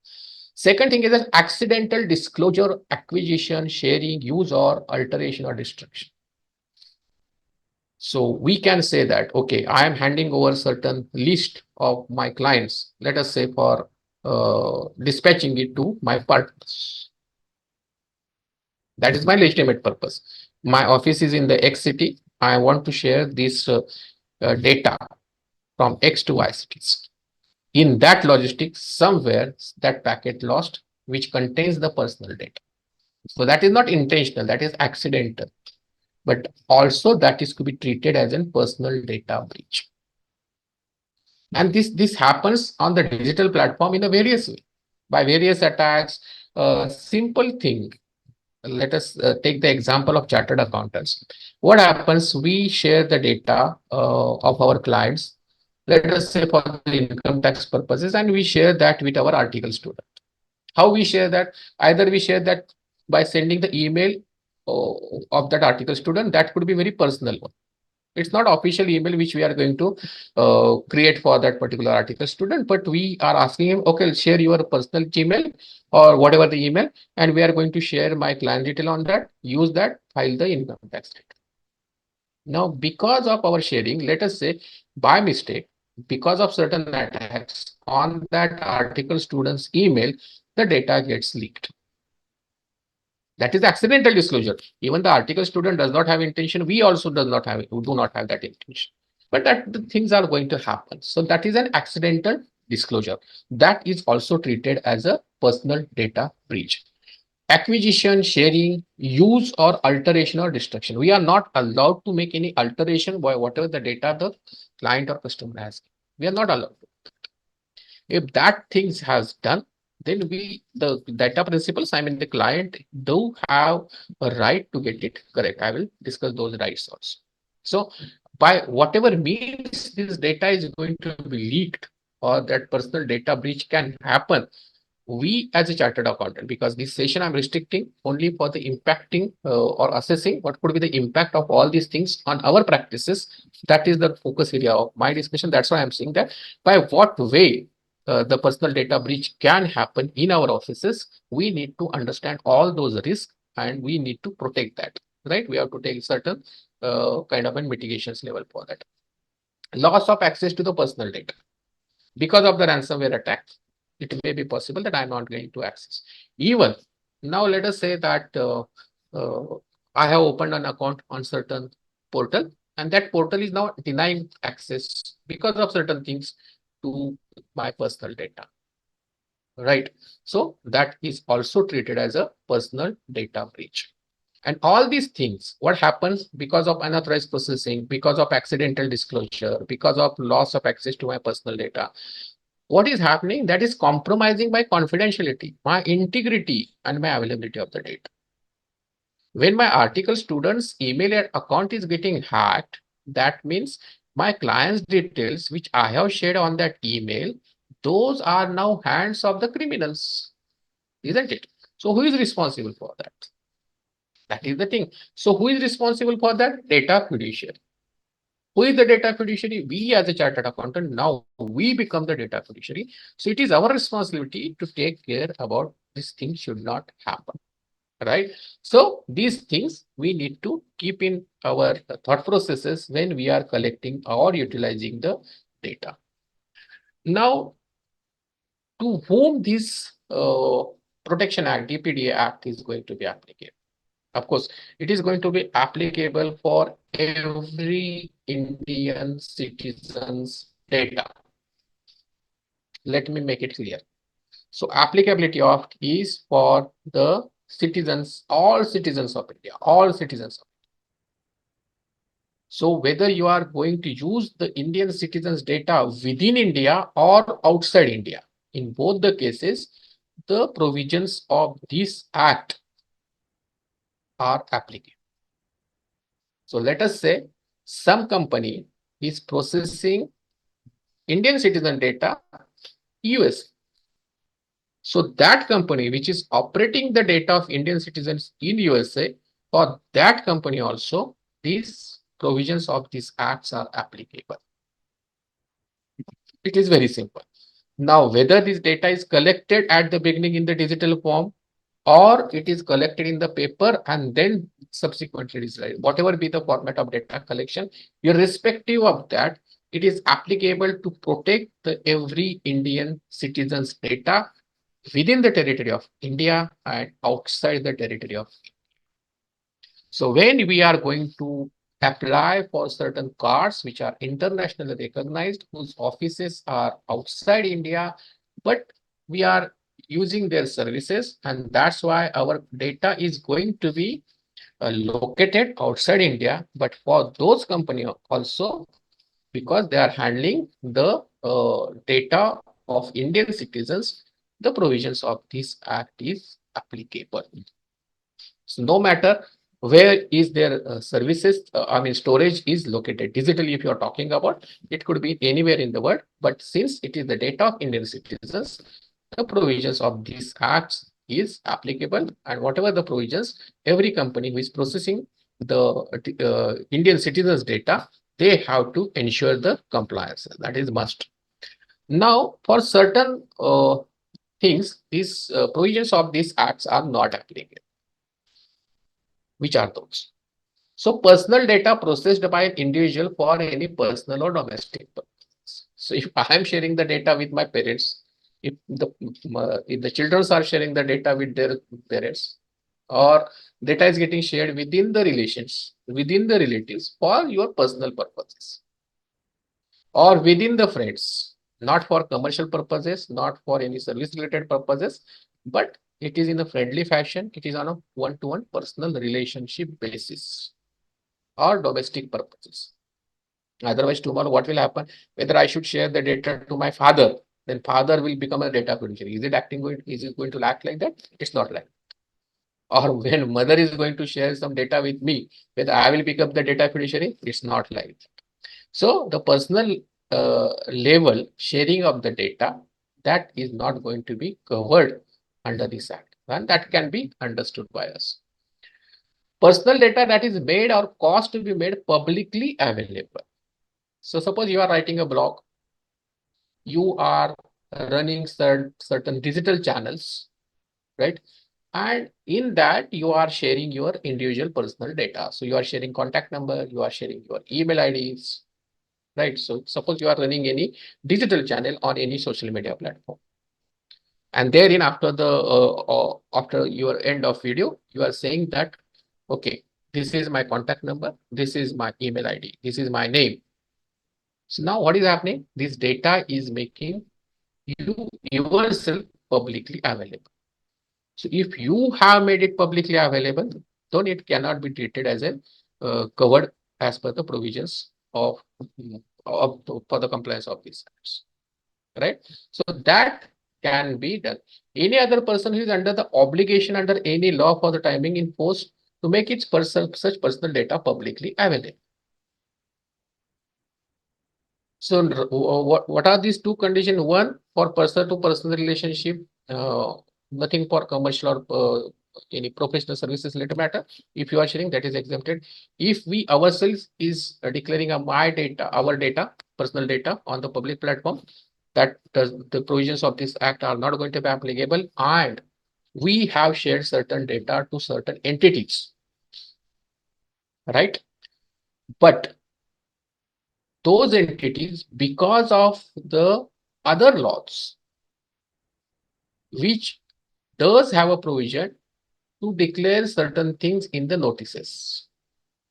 B: Second thing is an accidental disclosure, acquisition, sharing, use, or alteration or destruction. So we can say that, okay, I am handing over certain list of my clients, let us say for dispatching it to my partners. That is my legitimate purpose. My office is in the X city. I want to share this data from X to Y cities. In that logistics, somewhere that packet lost, which contains the personal data. So that is not intentional, that is accidental. But also that is to be treated as a personal data breach. And this happens on the digital platform in a various way, by various attacks. Simple thing. Let us take the example of chartered accountants. What happens? We share the data of our clients, let us say for the income tax purposes, and we share that with our article student. How we share that? Either we share that by sending the email of that article student. That could be very personal one. It's not official email which we are going to create for that particular article student, but we are asking him, okay, share your personal Gmail or whatever the email, and we are going to share my client detail on that, use that, file the income tax data. Now, because of our sharing, let us say by mistake, because of certain attacks on that article student's email, the data gets leaked. That is accidental disclosure. Even the article student does not have intention. We also do not have that intention. But that the things are going to happen. So that is an accidental disclosure. That is also treated as a personal data breach. Acquisition, sharing, use, or alteration or destruction. We are not allowed to make any alteration by whatever the data the client or customer has. We are not allowed to. If that things has done, then the data principles, I mean the client do have a right to get it correct. I will discuss those rights also. So by whatever means this data is going to be leaked or that personal data breach can happen, we as a chartered accountant, because this session I'm restricting only for the impacting or assessing what could be the impact of all these things on our practices. That is the focus area of my discussion. That's why I'm saying that by what way the personal data breach can happen in our offices, we need to understand all those risks and we need to protect that, right? We have to take certain kind of a mitigations level for that. Loss of access to the personal data. Because of the ransomware attack, it may be possible that I'm not going to access. Even now, let us say that I have opened an account on certain portal, and that portal is now denying access because of certain things to my personal data. Right. So that is also treated as a personal data breach. And all these things, what happens because of unauthorized processing, because of accidental disclosure, because of loss of access to my personal data, what is happening? That is compromising my confidentiality, my integrity, and my availability of the data. When my article student's email account is getting hacked, that means my client's details, which I have shared on that email, those are now hands of the criminals, isn't it? So who is responsible for that? That is the thing. So who is responsible for that? Data fiduciary. Who is the data fiduciary? We as a chartered accountant, now we become the data fiduciary. So it is our responsibility to take care about this thing should not happen, right? So these things we need to keep in our thought processes when we are collecting or utilizing the data. Now, to whom this Protection Act, DPDA Act is going to be applicable? Of course, it is going to be applicable for every Indian citizen's data. Let me make it clear. So applicability of is for the citizens, all citizens of India, all citizens of So whether you are going to use the Indian citizens' data within India or outside India, in both the cases, the provisions of this act are applicable. So let us say some company is processing Indian citizen data US. So that company which is operating the data of Indian citizens in USA, for that company also, these provisions of these acts are applicable. It is very simple. Now, whether this data is collected at the beginning in the digital form or it is collected in the paper and then subsequently digitalized, whatever be the format of data collection, irrespective of that, it is applicable to protect the every Indian citizen's data within the territory of India and outside the territory of India. So when we are going to apply for certain cards which are internationally recognized, whose offices are outside India, but we are using their services, and that's why our data is going to be located outside India. But for those companies also, because they are handling the data of Indian citizens, the provisions of this act is applicable. So no matter where is their services, storage is located digitally. If you are talking about, it could be anywhere in the world. But since it is the data of Indian citizens, the provisions of these acts is applicable, and whatever the provisions, every company who is processing the Indian citizens' data, they have to ensure the compliance. That is must. Now, for certain things, these provisions of these acts are not applicable. Which are those? So personal data processed by an individual for any personal or domestic purposes. So if I am sharing the data with my parents, if the children are sharing the data with their parents, or data is getting shared within the relations, within the relatives for your personal purposes, or within the friends, not for commercial purposes, not for any service related purposes, but it is in a friendly fashion, it is on a one-to-one personal relationship basis or domestic purposes. Otherwise, tomorrow what will happen? Whether I should share the data to my father, then father will become a data fiduciary. Is it going to act like that? It's not like that. Or when mother is going to share some data with me, whether I will pick up the data fiduciary, it's not like that. So the personal level sharing of the data, that is not going to be covered under this act, and that can be understood by us. Personal data that is made or caused to be made publicly available. So suppose you are writing a blog, you are running certain digital channels, right? And in that you are sharing your individual personal data. So you are sharing contact number, you are sharing your email IDs, right? So suppose you are running any digital channel on any social media platform. And therein after your end of video, you are saying that, okay, this is my contact number, this is my email ID, this is my name. So now what is happening? This data is making you yourself publicly available. So if you have made it publicly available, then it cannot be treated as a covered as per the provisions of for the compliance of these acts, right? So that can be done. Any other person who is under the obligation under any law for the timing imposed to make its such personal data publicly available. So what are these two conditions? One, for person to person relationship, nothing for commercial or any professional services related matter. If you are sharing, that is exempted. If we ourselves is declaring my data, our data, personal data on the public platform, that the provisions of this act are not going to be applicable, and we have shared certain data to certain entities, right? But those entities, because of the other laws, which does have a provision to declare certain things in the notices,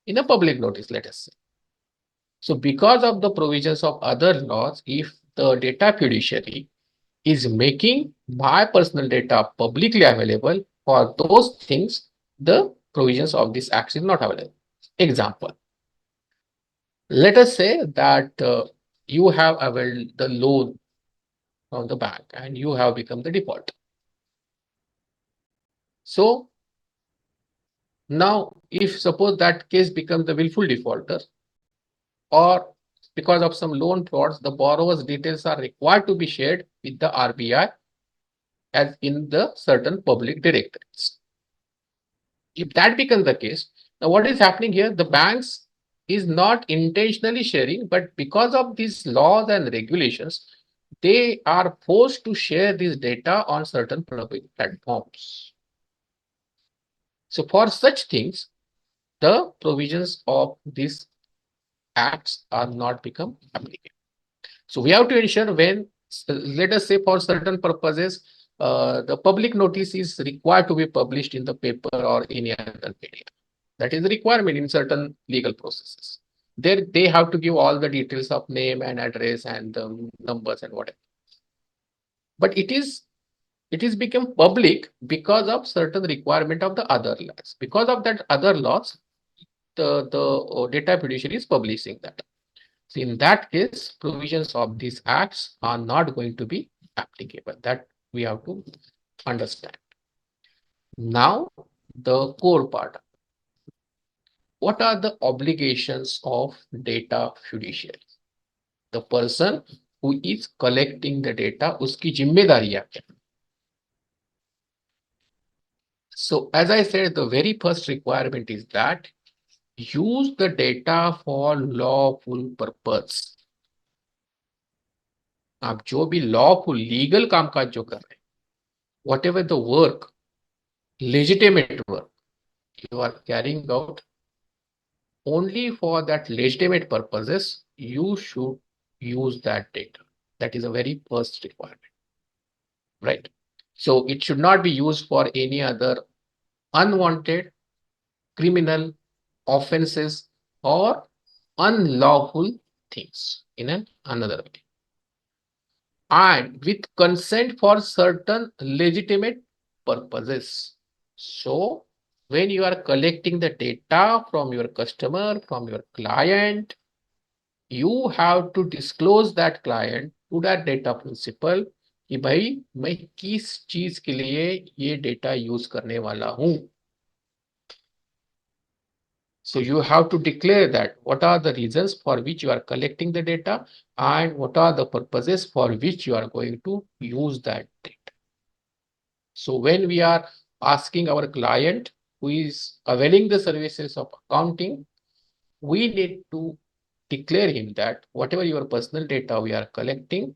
B: in a public notice, let us say. So because of the provisions of other laws, if the data fiduciary is making my personal data publicly available, for those things, the provisions of this act is not available. Example, Let us say that you have availed the loan from the bank and you have become the default. So now, if suppose that case becomes the willful defaulter, or because of some loan frauds, the borrower's details are required to be shared with the RBI as in the certain public directories. If that becomes the case, now what is happening here? The banks is not intentionally sharing, but because of these laws and regulations, they are forced to share this data on certain public platforms. So for such things, the provisions of these acts are not become applicable. So we have to ensure when, let us say for certain purposes, the public notice is required to be published in the paper or any other media. That is the requirement in certain legal processes. There they have to give all the details of name and address and numbers and whatever. But it is become public because of certain requirement of the other laws. Because of that other laws, the data fiduciary is publishing that. So in that case, provisions of these acts are not going to be applicable. That we have to understand. Now, the core part. What are the obligations of data fiduciary? The person who is collecting the data, उसकी जिम्मेदारियां क्या? So as I said, the very first requirement is that use the data for lawful purpose. आप जो भी lawful legal कामकाज जो कर रहे हैं, whatever the work, legitimate work you are carrying out, only for that legitimate purposes, you should use that data. That is a very first requirement, right? So it should not be used for any other unwanted, criminal offenses or unlawful things in another way. And with consent for certain legitimate purposes. So when you are collecting the data from your customer, from your client, you have to disclose that client to that data principal कि भाई मैं किस चीज के लिए ये data use करने वाला हूं. So you have to declare that what are the reasons for which you are collecting the data and what are the purposes for which you are going to use that data. So when we are asking our client who is availing the services of accounting, we need to declare him that whatever your personal data we are collecting,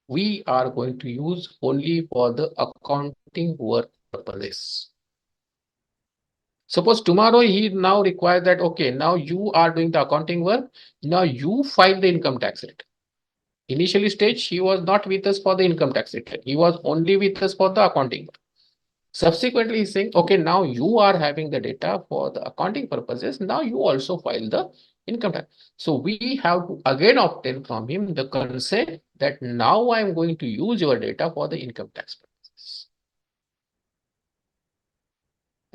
B: we are going to use only for the accounting work purposes. Suppose tomorrow he now requires that, okay, now you are doing the accounting work, now you file the income tax return. Initially stage, he was not with us for the income tax return. He was only with us for the accounting work. Subsequently, he's saying, okay, now you are having the data for the accounting purposes. Now you also file the income tax. So we have to again obtain from him the consent that now I am going to use your data for the income tax purposes.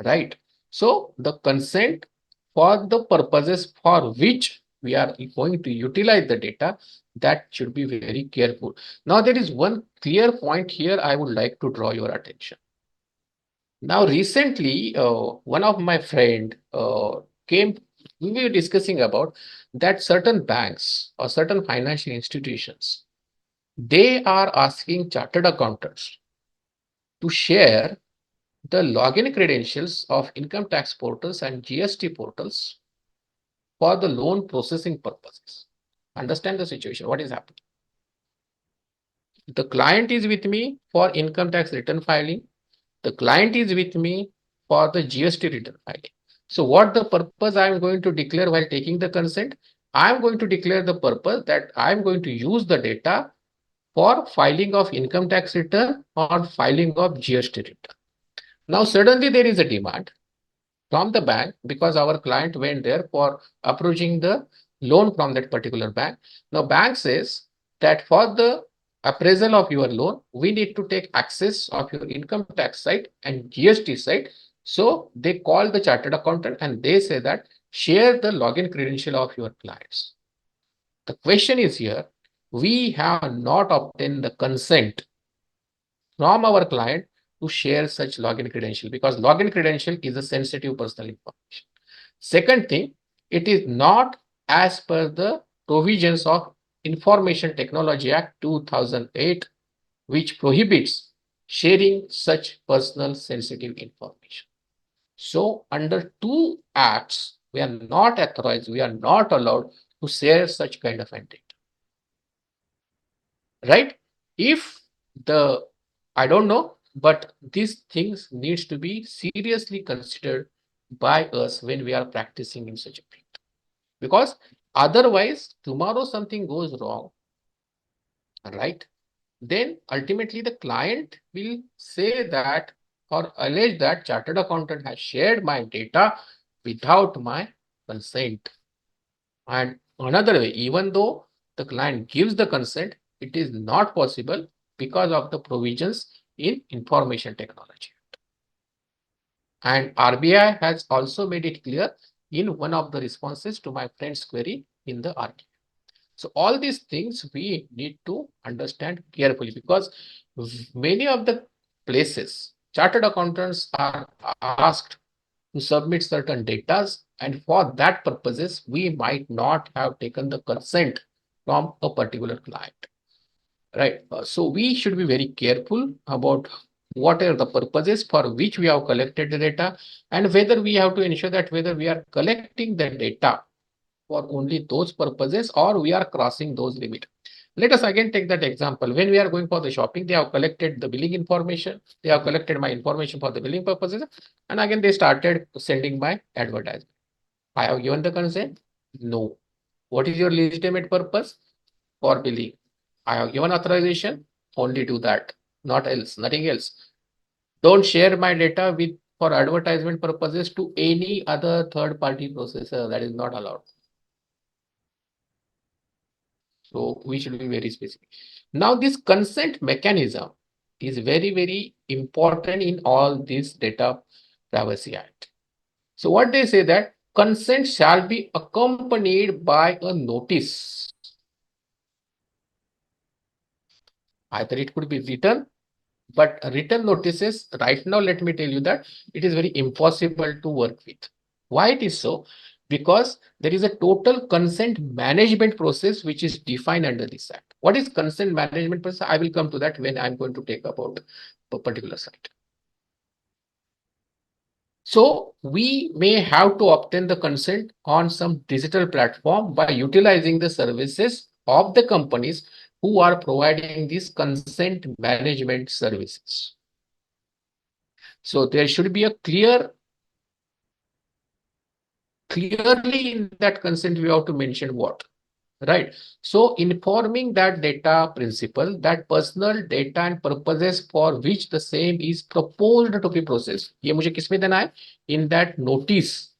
B: Right. So the consent for the purposes for which we are going to utilize the data, that should be very careful. Now there is one clear point here I would like to draw your attention. Now recently, one of my friend came, we were discussing about that certain banks or certain financial institutions, they are asking chartered accountants to share the login credentials of income tax portals and GST portals for the loan processing purposes. Understand the situation, what is happening? The client is with me for income tax return filing. The client is with me for the GST return filing. So what the purpose I am going to declare while taking the consent? I am going to declare the purpose that I am going to use the data for filing of income tax return or filing of GST return. Now suddenly there is a demand from the bank because our client went there for approaching the loan from that particular bank. Now bank says that for the appraisal of your loan, we need to take access of your income tax site and GST site. So they call the chartered accountant and they say that share the login credential of your clients. The question is here, we have not obtained the consent from our client to share such login credential, because login credential is a sensitive personal information. Second thing, it is not as per the provisions of Information Technology Act 2008, which prohibits sharing such personal sensitive information. So under two acts, we are not authorized, we are not allowed to share such kind of data. Right? If I don't know, but these things needs to be seriously considered by us when we are practicing in such a field. Because otherwise, tomorrow something goes wrong, right? Then ultimately the client will say that or allege that chartered accountant has shared my data without my consent. And another way, even though the client gives the consent, it is not possible because of the provisions in Information Technology. And RBI has also made it clear in one of the responses to my friend's query in the RTI. So all these things we need to understand carefully, because many of the places chartered accountants are asked to submit certain data, and for that purposes we might not have taken the consent from a particular client, right? So we should be very careful about what are the purposes for which we have collected the data, and whether we have to ensure that whether we are collecting the data for only those purposes or we are crossing those limits. Let us again take that example. When we are going for the shopping, they have collected the billing information. They have collected my information for the billing purposes. And again, they started sending my advertisement. I have given the consent? No. What is your legitimate purpose? For billing. I have given authorization? Only do that. Not else, nothing else. Don't share my data with for advertisement purposes to any other third party processor. That is not allowed. So we should be very specific. Now this consent mechanism is very, very important in all this Data Privacy Act. So what they say that consent shall be accompanied by a notice. Either it could be written, but written notices right now, let me tell you that it is very impossible to work with. Why it is so? Because there is a total consent management process which is defined under this act. What is consent management process? I will come to that when I'm going to take about a particular site. So we may have to obtain the consent on some digital platform by utilizing the services of the companies who are providing these consent management services. So there should be a clearly in that consent we have to mention what, right? So informing that data principle, that personal data and purposes for which the same is proposed to be processed. ये मुझे किसमें देना है? In that notice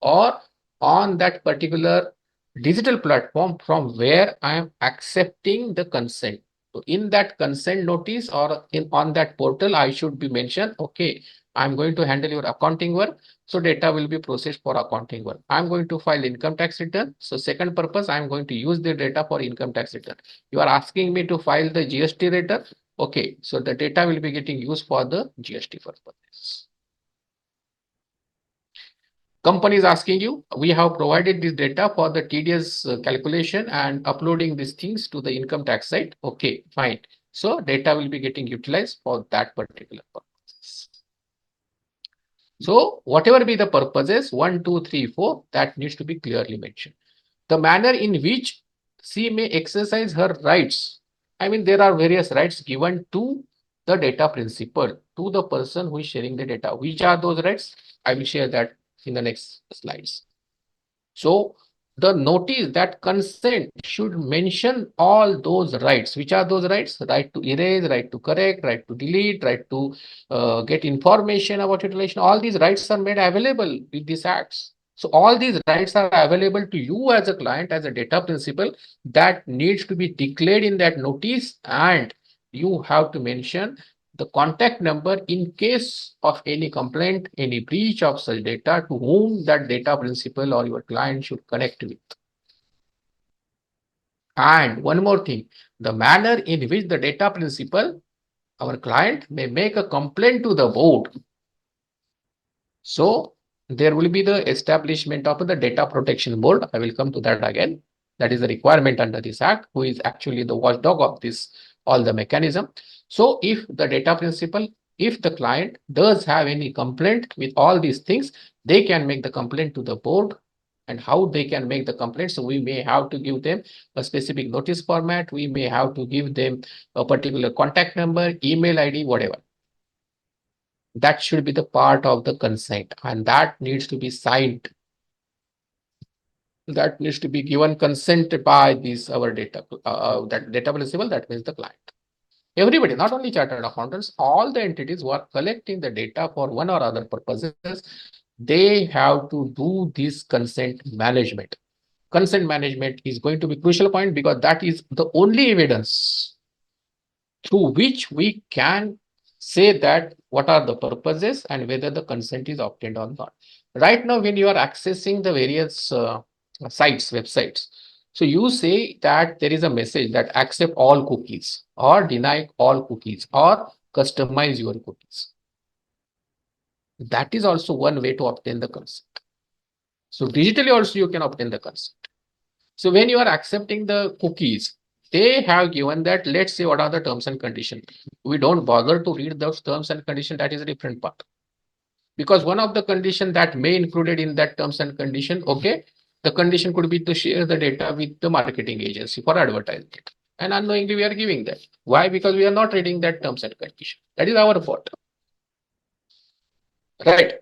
B: or on that particular digital platform from where I am accepting the consent. So in that consent notice or on that portal, I should be mentioned, okay, I'm going to handle your accounting work. So data will be processed for accounting work. I'm going to file income tax return. So second purpose, I'm going to use the data for income tax return. You are asking me to file the GST return. Okay, so the data will be getting used for the GST purposes. Company is asking you, we have provided this data for the TDS calculation and uploading these things to the income tax site. Okay, fine. So data will be getting utilized for that particular purpose. So whatever be the purposes, 1, 2, 3, 4, that needs to be clearly mentioned. The manner in which she may exercise her rights. I mean, there are various rights given to the data principal, to the person who is sharing the data. Which are those rights? I will share that in the next slides. So the notice that consent should mention all those rights. Which are those rights? Right to erase, right to correct, right to delete, right to get information about utilization. All these rights are made available with these acts. So all these rights are available to you as a client, as a data principal, that needs to be declared in that notice, and you have to mention the contact number in case of any complaint, any breach of such data, to whom that data principal or your client should connect with. And one more thing, the manner in which the data principal, our client, may make a complaint to the board. So there will be the establishment of the data protection board. I will come to that again. That is a requirement under this act, who is actually the watchdog of this, all the mechanism. So if the data principal, if the client does have any complaint with all these things, they can make the complaint to the board. And how they can make the complaint? So we may have to give them a specific notice format. We may have to give them a particular contact number, email ID, whatever. That should be the part of the consent, and that needs to be signed. That needs to be given consent by this our data, that data principal, that means the client. Everybody, not only chartered accountants, all the entities who are collecting the data for one or other purposes, they have to do this consent management. Consent management is going to be crucial point, because that is the only evidence through which we can say that what are the purposes and whether the consent is obtained or not. Right now, when you are accessing the various sites, websites, so you say that there is a message that accept all cookies or deny all cookies or customize your cookies. That is also one way to obtain the consent. So digitally also you can obtain the consent. So when you are accepting the cookies, they have given that, let's say, what are the terms and conditions. We don't bother to read those terms and conditions. That is a different part. Because one of the conditions that may included in that terms and condition, okay, the condition could be to share the data with the marketing agency for advertisement. And unknowingly we are giving that. Why? Because we are not reading that terms and condition. That is our fault. Right.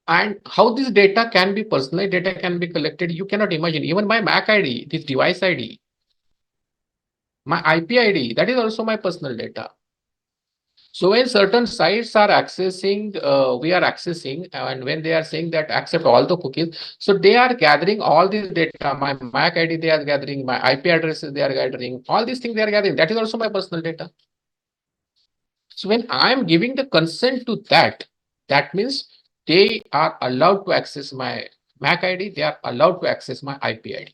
B: And how this data can be personalized, data can be collected, you cannot imagine. Even my MAC ID, this device ID, my IP ID, that is also my personal data. So when certain sites are accessing, we are accessing, and when they are saying that accept all the cookies, so they are gathering all this data, my MAC ID they are gathering, my IP addresses they are gathering, all these things they are gathering. That is also my personal data. So when I am giving the consent to that, that means they are allowed to access my MAC ID, they are allowed to access my IP ID.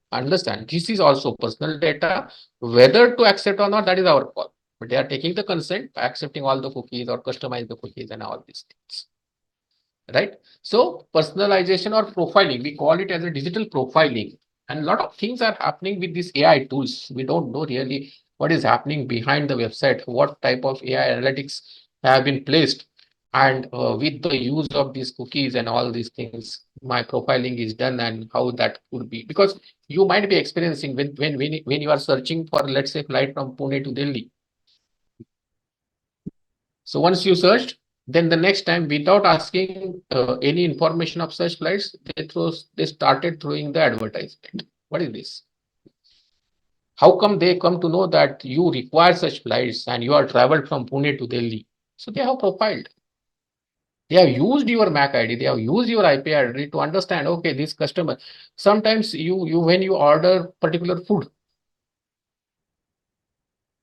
B: Understand, this is also personal data. Whether to accept or not, that is our call. But they are taking the consent by accepting all the cookies or customize the cookies and all these things. Right? So personalization or profiling, we call it as a digital profiling. And a lot of things are happening with these AI tools. We don't know really what is happening behind the website, what type of AI analytics have been placed. And with the use of these cookies and all these things, my profiling is done, and how that could be. Because you might be experiencing when you are searching for, let's say, flight from Pune to Delhi. So once you searched, then the next time, without asking any information of such flights, they started throwing the advertisement. What is this? How come they come to know that you require such flights and you are traveled from Pune to Delhi? So they have profiled. They have used your MAC ID, they have used your IP address to understand, okay, this customer. Sometimes you when you order particular food,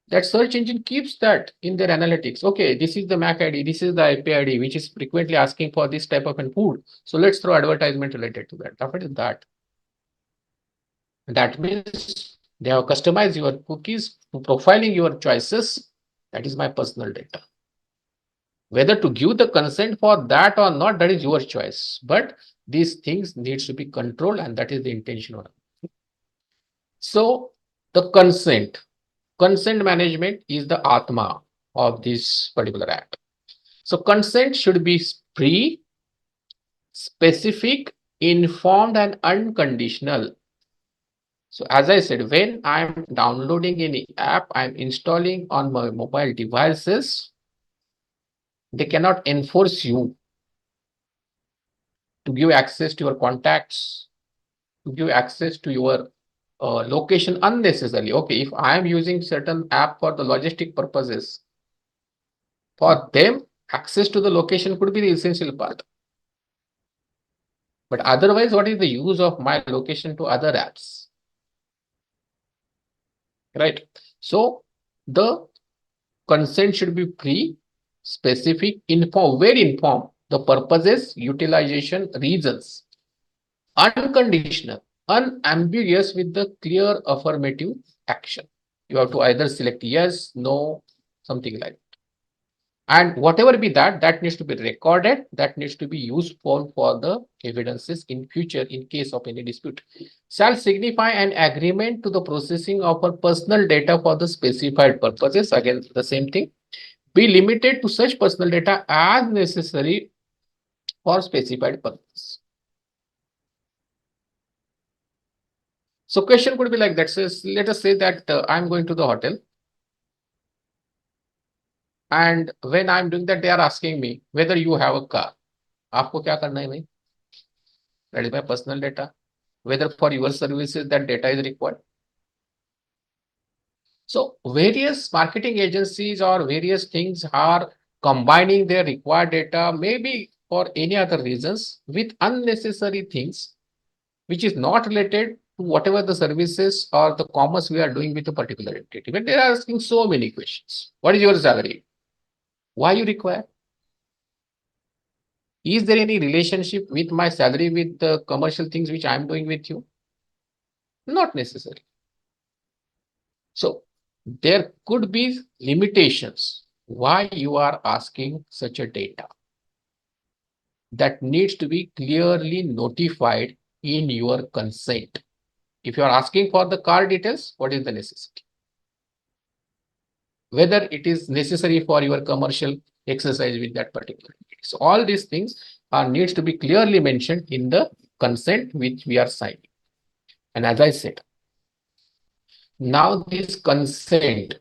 B: that search engine keeps that in their analytics. Okay, this is the MAC ID, this is the IP ID, which is frequently asking for this type of food. So let's throw advertisement related to that. What is that? That means they have customized your cookies to profiling your choices. That is my personal data. Whether to give the consent for that or not, that is your choice. But these things needs to be controlled, and that is the intention. So the consent management is the Atma of this particular act. So consent should be free, specific, informed, and unconditional. So as I said, when I'm downloading any app, I'm installing on my mobile devices, they cannot enforce you to give access to your contacts, to give access to your location unnecessarily. Okay, if I am using certain app for the logistic purposes, for them, access to the location could be the essential part. But otherwise, what is the use of my location to other apps? Right. So the consent should be free, specific, inform, very informed, the purposes, utilization, reasons, unconditional, unambiguous with the clear affirmative action. You have to either select yes, no, something like that. And whatever be that, that needs to be recorded, that needs to be useful for the evidences in future in case of any dispute. Shall signify an agreement to the processing of our personal data for the specified purposes. Again, the same thing. Be limited to such personal data as necessary for specified purpose. So question could be like that. Says, let us say that I'm going to the hotel. And when I'm doing that, they are asking me whether you have a car. आपको क्या करना है भाई? That is my personal data. Whether for your services that data is required. So various marketing agencies or various things are combining their required data, maybe for any other reasons, with unnecessary things, which is not related to whatever the services or the commerce we are doing with a particular entity. But they are asking so many questions. What is your salary? Why you require? Is there any relationship with my salary with the commercial things which I am doing with you? Not necessary. So there could be limitations why you are asking such a data that needs to be clearly notified in your consent. If you are asking for the car details, what is the necessity? Whether it is necessary for your commercial exercise with that particular. So all these things are needs to be clearly mentioned in the consent which we are signing. And as I said, now this consent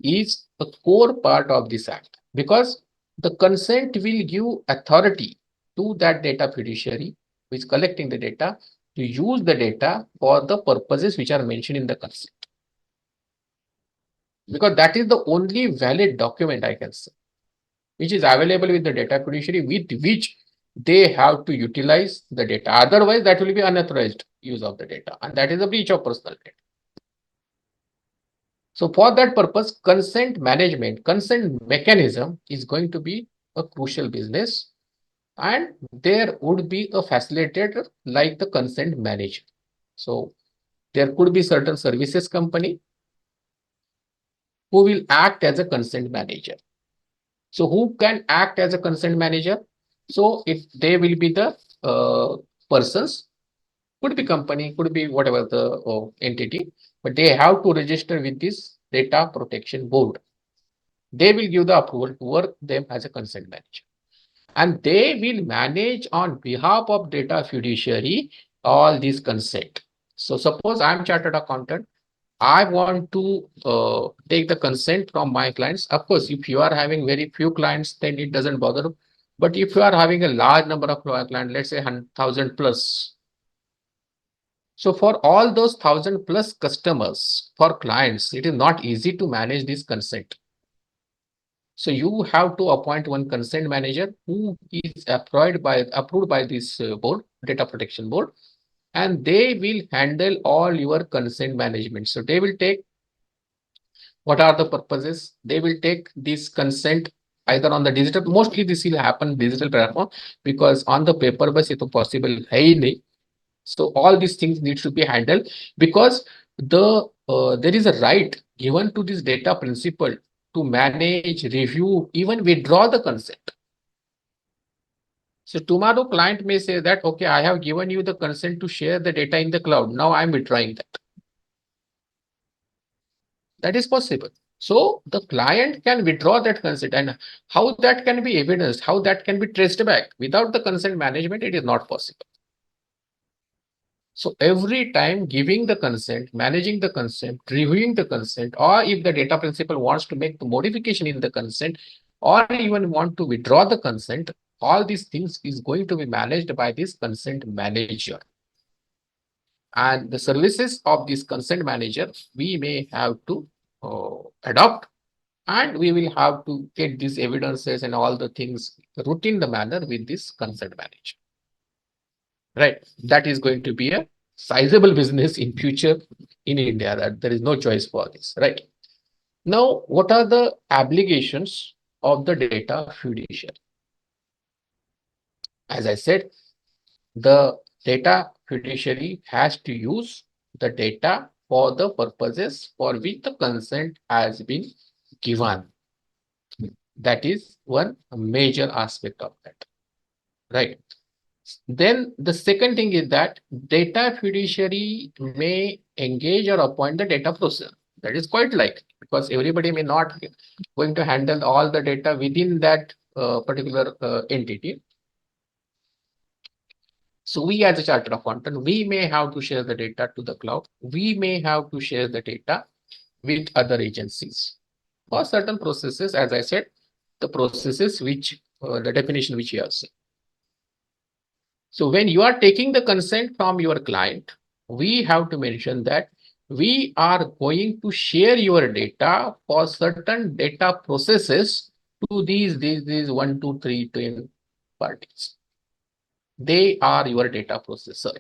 B: is a core part of this act because the consent will give authority to that data fiduciary who is collecting the data to use the data for the purposes which are mentioned in the consent. Because that is the only valid document I can say, which is available with the data fiduciary with which they have to utilize the data. Otherwise, that will be unauthorized use of the data, and that is a breach of personal data. So for that purpose, consent management, consent mechanism is going to be a crucial business, and there would be a facilitator like the consent manager. So there could be certain services company who will act as a consent manager. So who can act as a consent manager? So if they will be the persons, could be company, could be whatever the entity, but they have to register with this data protection board. They will give the approval to work them as a consent manager. And they will manage on behalf of data fiduciary all these consent. So suppose I'm chartered accountant, I want to take the consent from my clients. Of course, if you are having very few clients, then it doesn't bother. But if you are having a large number of clients, let's say 1,000 plus. So for all those 1,000 plus customers, for clients, it is not easy to manage this consent. So you have to appoint one consent manager who is approved by this board, data protection board, and they will handle all your consent management. So they will take what are the purposes. They will take this consent either on the digital. Mostly this will happen digital platform because on the paper base it is possible. So all these things need to be handled because there is a right given to this data principal to manage, review, even withdraw the consent. So tomorrow client may say that, okay, I have given you the consent to share the data in the cloud. Now I'm withdrawing that. That is possible. So the client can withdraw that consent, and how that can be evidenced, how that can be traced back without the consent management, it is not possible. So every time giving the consent, managing the consent, reviewing the consent, or if the data principal wants to make the modification in the consent, or even want to withdraw the consent, all these things is going to be managed by this consent manager. And the services of this consent manager, we may have to adopt, and we will have to get these evidences and all the things routine the manner with this consent manager. Right. That is going to be a sizable business in future in India, that there is no choice for this, right? Now, what are the obligations of the data fiduciary? As I said, the data fiduciary has to use the data for the purposes for which the consent has been given. That is one major aspect of that, right? Then the second thing is that data fiduciary may engage or appoint the data processor. That is quite likely because everybody may not going to handle all the data within that particular entity. So we as a chartered accountant, we may have to share the data to the cloud. We may have to share the data with other agencies for certain processes. As I said, the processes which the definition which you have seen. So when you are taking the consent from your client, we have to mention that we are going to share your data for certain data processes to these 1, 2, 3, 10 parties. They are your data processor.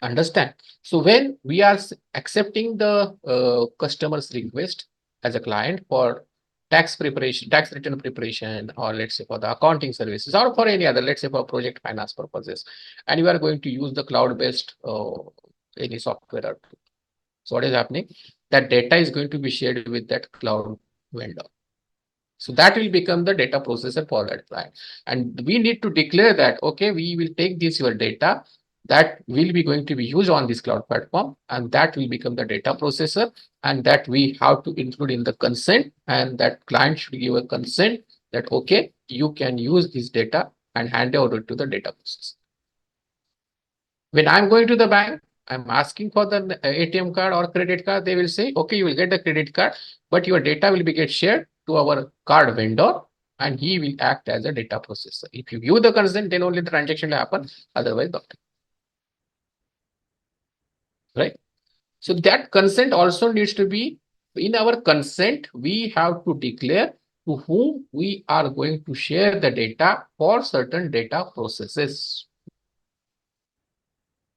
B: Understand? So when we are accepting the customer's request as a client for tax preparation, tax return preparation, or let's say for the accounting services, or for any other, let's say for project finance purposes, and you are going to use the cloud-based any software or tool. So what is happening? That data is going to be shared with that cloud vendor. So that will become the data processor for that client. And we need to declare that, okay, we will take this your data that will be going to be used on this cloud platform, and that will become the data processor, and that we have to include in the consent, and that client should give a consent that, okay, you can use this data and hand over to the data processor. When I'm going to the bank, I'm asking for the ATM card or credit card, they will say, okay, you will get the credit card, but your data will be get shared to our card vendor, and he will act as a data processor. If you give the consent, then only the transaction will happen, otherwise not. Right? So that consent also needs to be, in our consent, we have to declare to whom we are going to share the data for certain data processes.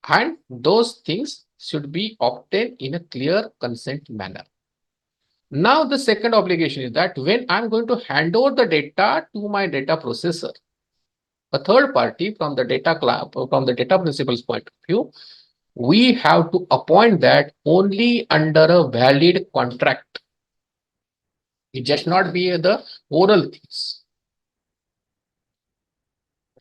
B: And those things should be obtained in a clear consent manner. Now, the second obligation is that when I'm going to hand over the data to my data processor, a third party from the data principal's point of view, we have to appoint that only under a valid contract. It just not be the oral things,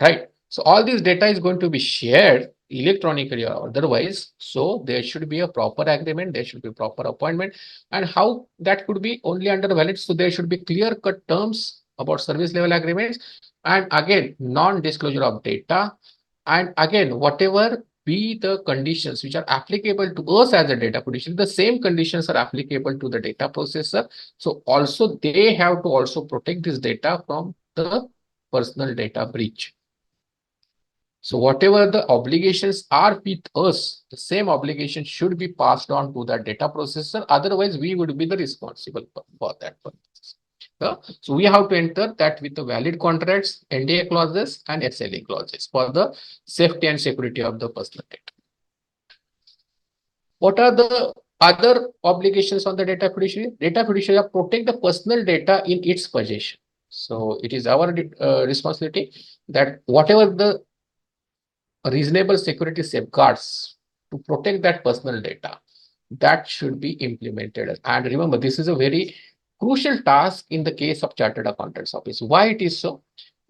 B: right? So all this data is going to be shared electronically or otherwise. So there should be a proper agreement, there should be proper appointment, and how that could be only under valid. So there should be clear-cut terms about service level agreements, and again, non-disclosure of data, and again, whatever be the conditions which are applicable to us as a data fiduciary, the same conditions are applicable to the data processor. So also they have to also protect this data from the personal data breach. So whatever the obligations are with us, the same obligation should be passed on to the data processor. Otherwise, we would be the responsible for that purpose. So we have to enter that with the valid contracts, NDA clauses, and SLA clauses for the safety and security of the personal data. What are the other obligations on the data fiduciary? Data fiduciary protect the personal data in its possession. So it is our responsibility that whatever the reasonable security safeguards to protect that personal data, that should be implemented. And remember, this is a very crucial task in the case of Chartered Accountants Office. Why it is so?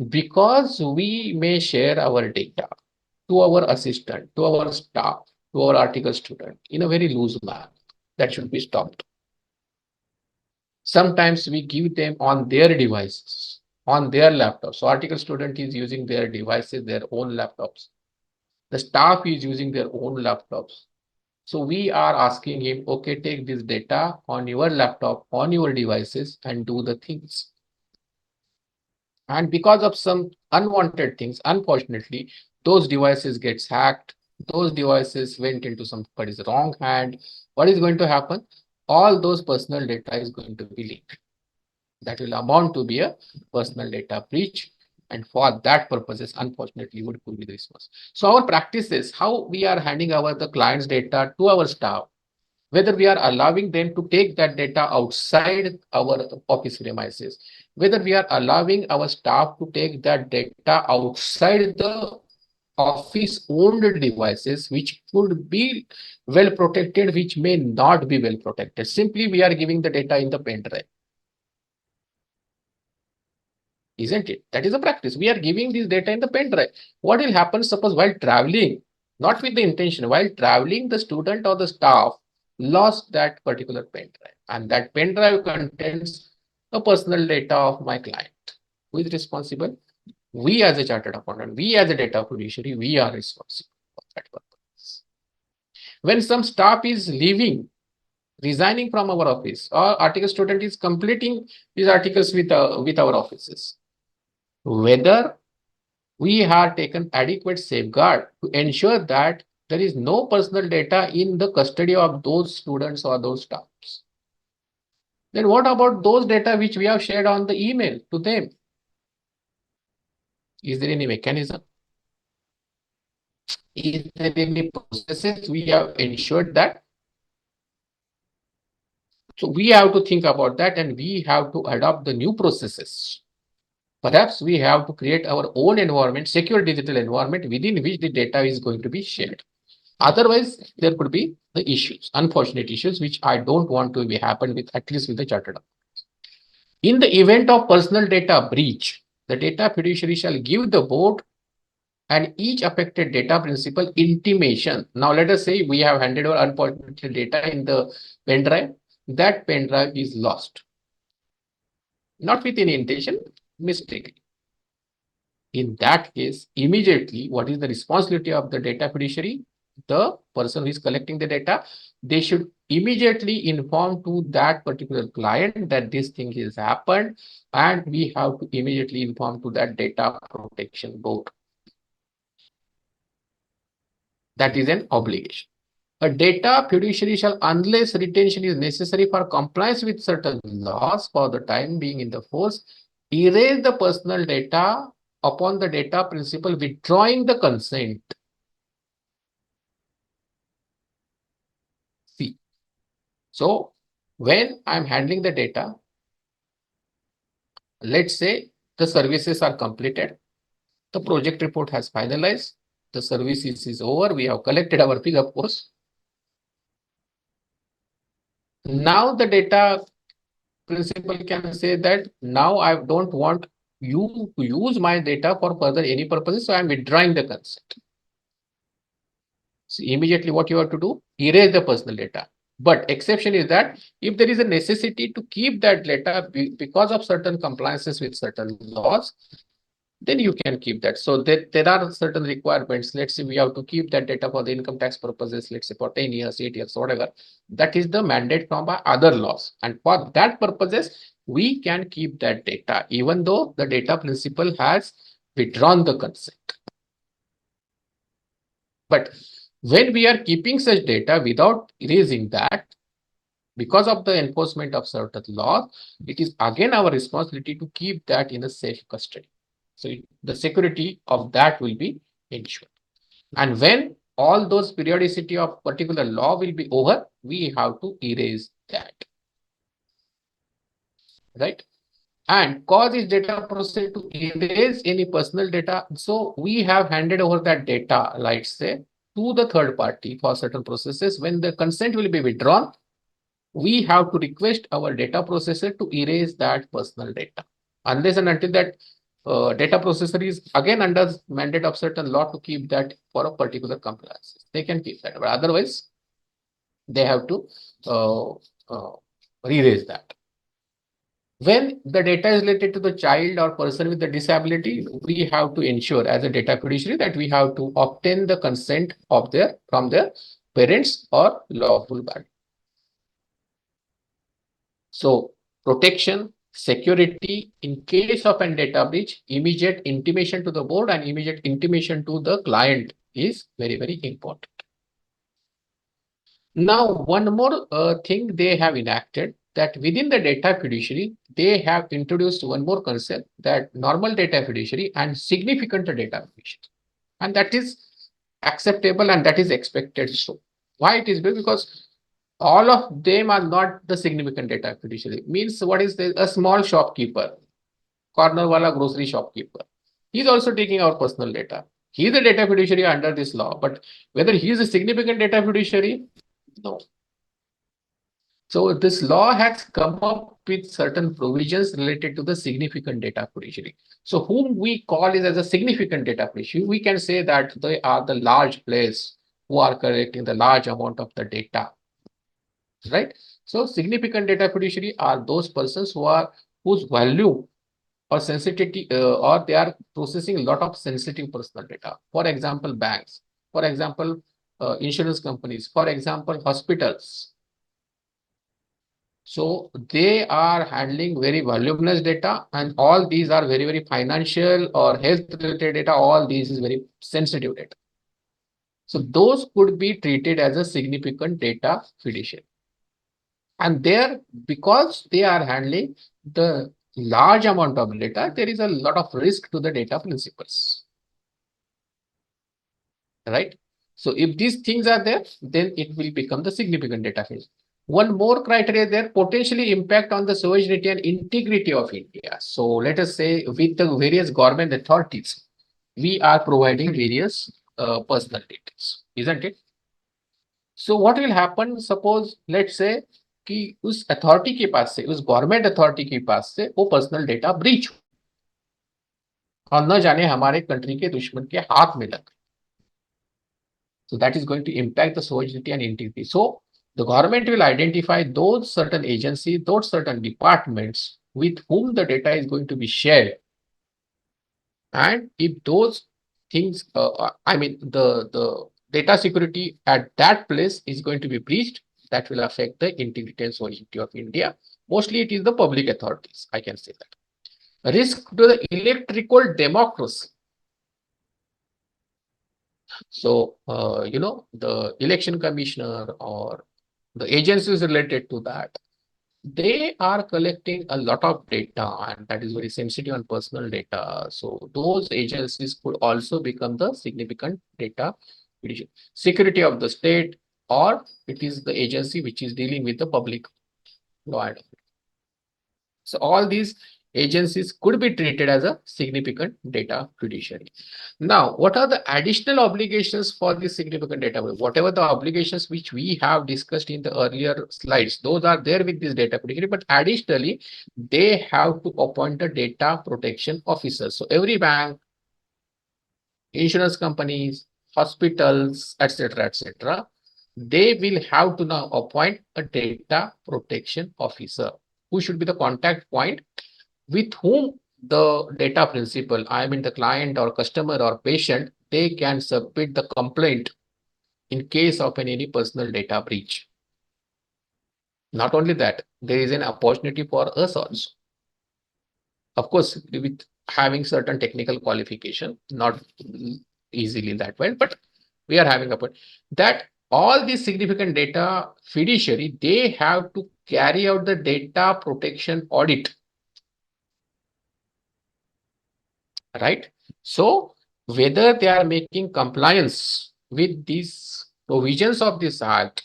B: Because we may share our data to our assistant, to our staff, to our article student in a very loose manner. That should be stopped. Sometimes we give them on their devices, on their laptops. So article student is using their devices, their own laptops. The staff is using their own laptops. So we are asking him, okay, take this data on your laptop, on your devices, and do the things. And because of some unwanted things, unfortunately, those devices gets hacked. Those devices went into somebody's wrong hand. What is going to happen? All those personal data is going to be leaked. That will amount to be a personal data breach. and for that purposes, unfortunately, would could be the response. So our practice is how we are handing over the client's data to our staff, whether we are allowing them to take that data outside our office premises, whether we are allowing our staff to take that data outside the office owned devices, which could be well protected, which may not be well protected. Simply, we are giving the data in the pen drive. Isn't it? That is a practice. We are giving this data in the pen drive. What will happen, suppose while traveling, not with the intention, while traveling, the student or the staff lost that particular pen drive, and that pen drive contains the personal data of my client. Who is responsible? We as a chartered accountant, we as a data fiduciary, we are responsible for that purpose. When some staff is leaving, resigning from our office, or article student is completing these articles with our offices, whether we have taken adequate safeguard to ensure that there is no personal data in the custody of those students or those staffs. Then what about those data which we have shared on the email to them? Is there any mechanism? Is there any processes we have ensured that? So we have to think about that, and we have to adopt the new processes. Perhaps we have to create our own environment, secure digital environment within which the data is going to be shared. Otherwise, there could be the issues, unfortunate issues, which I don't want to be happen with, at least with the chartered accountants. In the event of personal data breach, the data fiduciary shall give the board and each affected data principal intimation. Now, let us say we have handed over unfortunate data in the pen drive. That pen drive is lost. Not with any intention, mistaken. In that case, immediately, what is the responsibility of the data fiduciary? The person who is collecting the data, they should immediately inform to that particular client that this thing has happened, and we have to immediately inform to that data protection board. That is an obligation. A data fiduciary shall, unless retention is necessary for compliance with certain laws for the time being in the force, erase the personal data upon the data principal withdrawing the consent. See, so when I'm handling the data, let's say the services are completed, the project report has finalized, the services is over, we have collected our fee, of course. Now the data principal can say that now I don't want you to use my data for further any purposes, so I'm withdrawing the consent. So immediately what you have to do, erase the personal data. But exception is that if there is a necessity to keep that data because of certain compliances with certain laws, then you can keep that. So there are certain requirements. Let's say we have to keep that data for the income tax purposes, let's say for 10 years, 8 years, whatever. That is the mandate from our other laws. And for that purposes, we can keep that data, even though the data principal has withdrawn the consent. But when we are keeping such data without erasing that, because of the enforcement of certain laws, it is again our responsibility to keep that in a safe custody. So the security of that will be ensured. And when all those periodicity of particular law will be over, we have to erase that. Right? And cause this data process to erase any personal data. So we have handed over that data, let's say, to the third party for certain processes. When the consent will be withdrawn, we have to request our data processor to erase that personal data. Unless and until that data processor is again under mandate of certain law to keep that for a particular compliance, they can keep that. But otherwise, they have to erase that. When the data is related to the child or person with the disability, we have to ensure as a data fiduciary that we have to obtain the consent of from their parents or lawful guardian. So protection, security in case of a data breach, immediate intimation to the board and immediate intimation to the client is very, very important. Now, one more thing they have enacted, that within the data fiduciary, they have introduced one more concept, that normal data fiduciary and significant data fiduciary. And that is acceptable and that is expected. So why it is? Because all of them are not the significant data fiduciary. Means what is a small shopkeeper, corner wala grocery shopkeeper. He's also taking our personal data. He is a data fiduciary under this law, but whether he is a significant data fiduciary, no. So this law has come up with certain provisions related to the significant data fiduciary. So whom we call is as a significant data fiduciary, we can say that they are the large players who are collecting the large amount of the data, right? So significant data fiduciary are those persons whose value or sensitivity or they are processing a lot of sensitive personal data. For example, banks, for example, insurance companies, for example, hospitals. So they are handling very voluminous data, and all these are very, very financial or health related data. All these is very sensitive data. So those could be treated as a significant data fiduciary. And there, because they are handling the large amount of data, there is a lot of risk to the data principals. Right? So if these things are there, then it will become the significant data fiduciary. One more criteria there, potentially impact on the sovereignty and integrity of India. So let us say with the various government authorities, we are providing various personal details, isn't it? So what will happen, suppose let's say कि उस authority के पास से, उस government authority के पास से वो personal data breach और न जाने हमारे कंट्री के दुश्मन के हाथ में लग. So that is going to impact the sovereignty and integrity. So the government will identify those certain agencies, those certain departments with whom the data is going to be shared. And if those things, the data security at that place is going to be breached, that will affect the integrity and sovereignty of India. Mostly it is the public authorities, I can say that. Risk to the electoral democracy. So, the election commissioner or the agencies related to that, they are collecting a lot of data, and that is very sensitive and personal data. So those agencies could also become the significant data fiduciary. Security of the state, or it is the agency which is dealing with the public law and order. So all these agencies could be treated as a significant data fiduciary. Now, what are the additional obligations for this significant data? Whatever the obligations which we have discussed in the earlier slides, those are there with this data fiduciary, but additionally, they have to appoint a data protection officer. So every bank, insurance companies, hospitals, etc., they will have to now appoint a data protection officer who should be the contact point with whom the data principal, I mean the client or customer or patient, they can submit the complaint in case of any personal data breach. Not only that, there is an opportunity for us also. Of course, with having certain technical qualification, not easily that well, but we are having a point that all these significant data fiduciary, they have to carry out the data protection audit. Right? So whether they are making compliance with these provisions of this act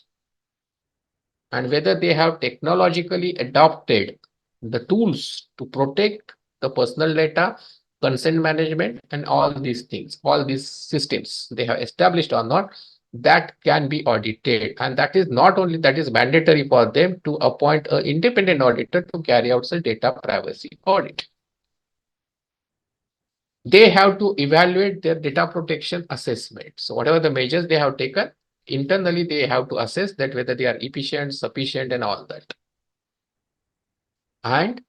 B: and whether they have technologically adopted the tools to protect the personal data, consent management, and all these things, all these systems they have established or not, that can be audited. And that is not only that is mandatory for them to appoint an independent auditor to carry out the data privacy audit. They have to evaluate their data protection assessment. So whatever the measures they have taken, internally they have to assess that whether they are efficient, sufficient, and all that. And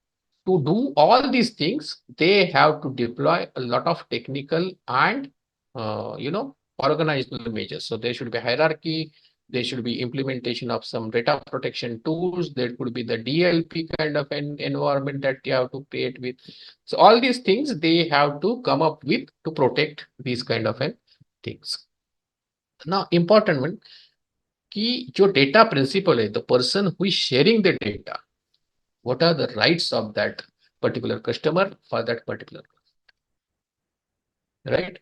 B: to do all these things, they have to deploy a lot of technical and, organizational measures. So there should be hierarchy. There should be implementation of some data protection tools. There could be the DLP kind of an environment that you have to create with. So all these things they have to come up with to protect these kind of things. Now, important one, कि जो data principal है, the person who is sharing the data, What are the rights of that particular customer for that particular, right?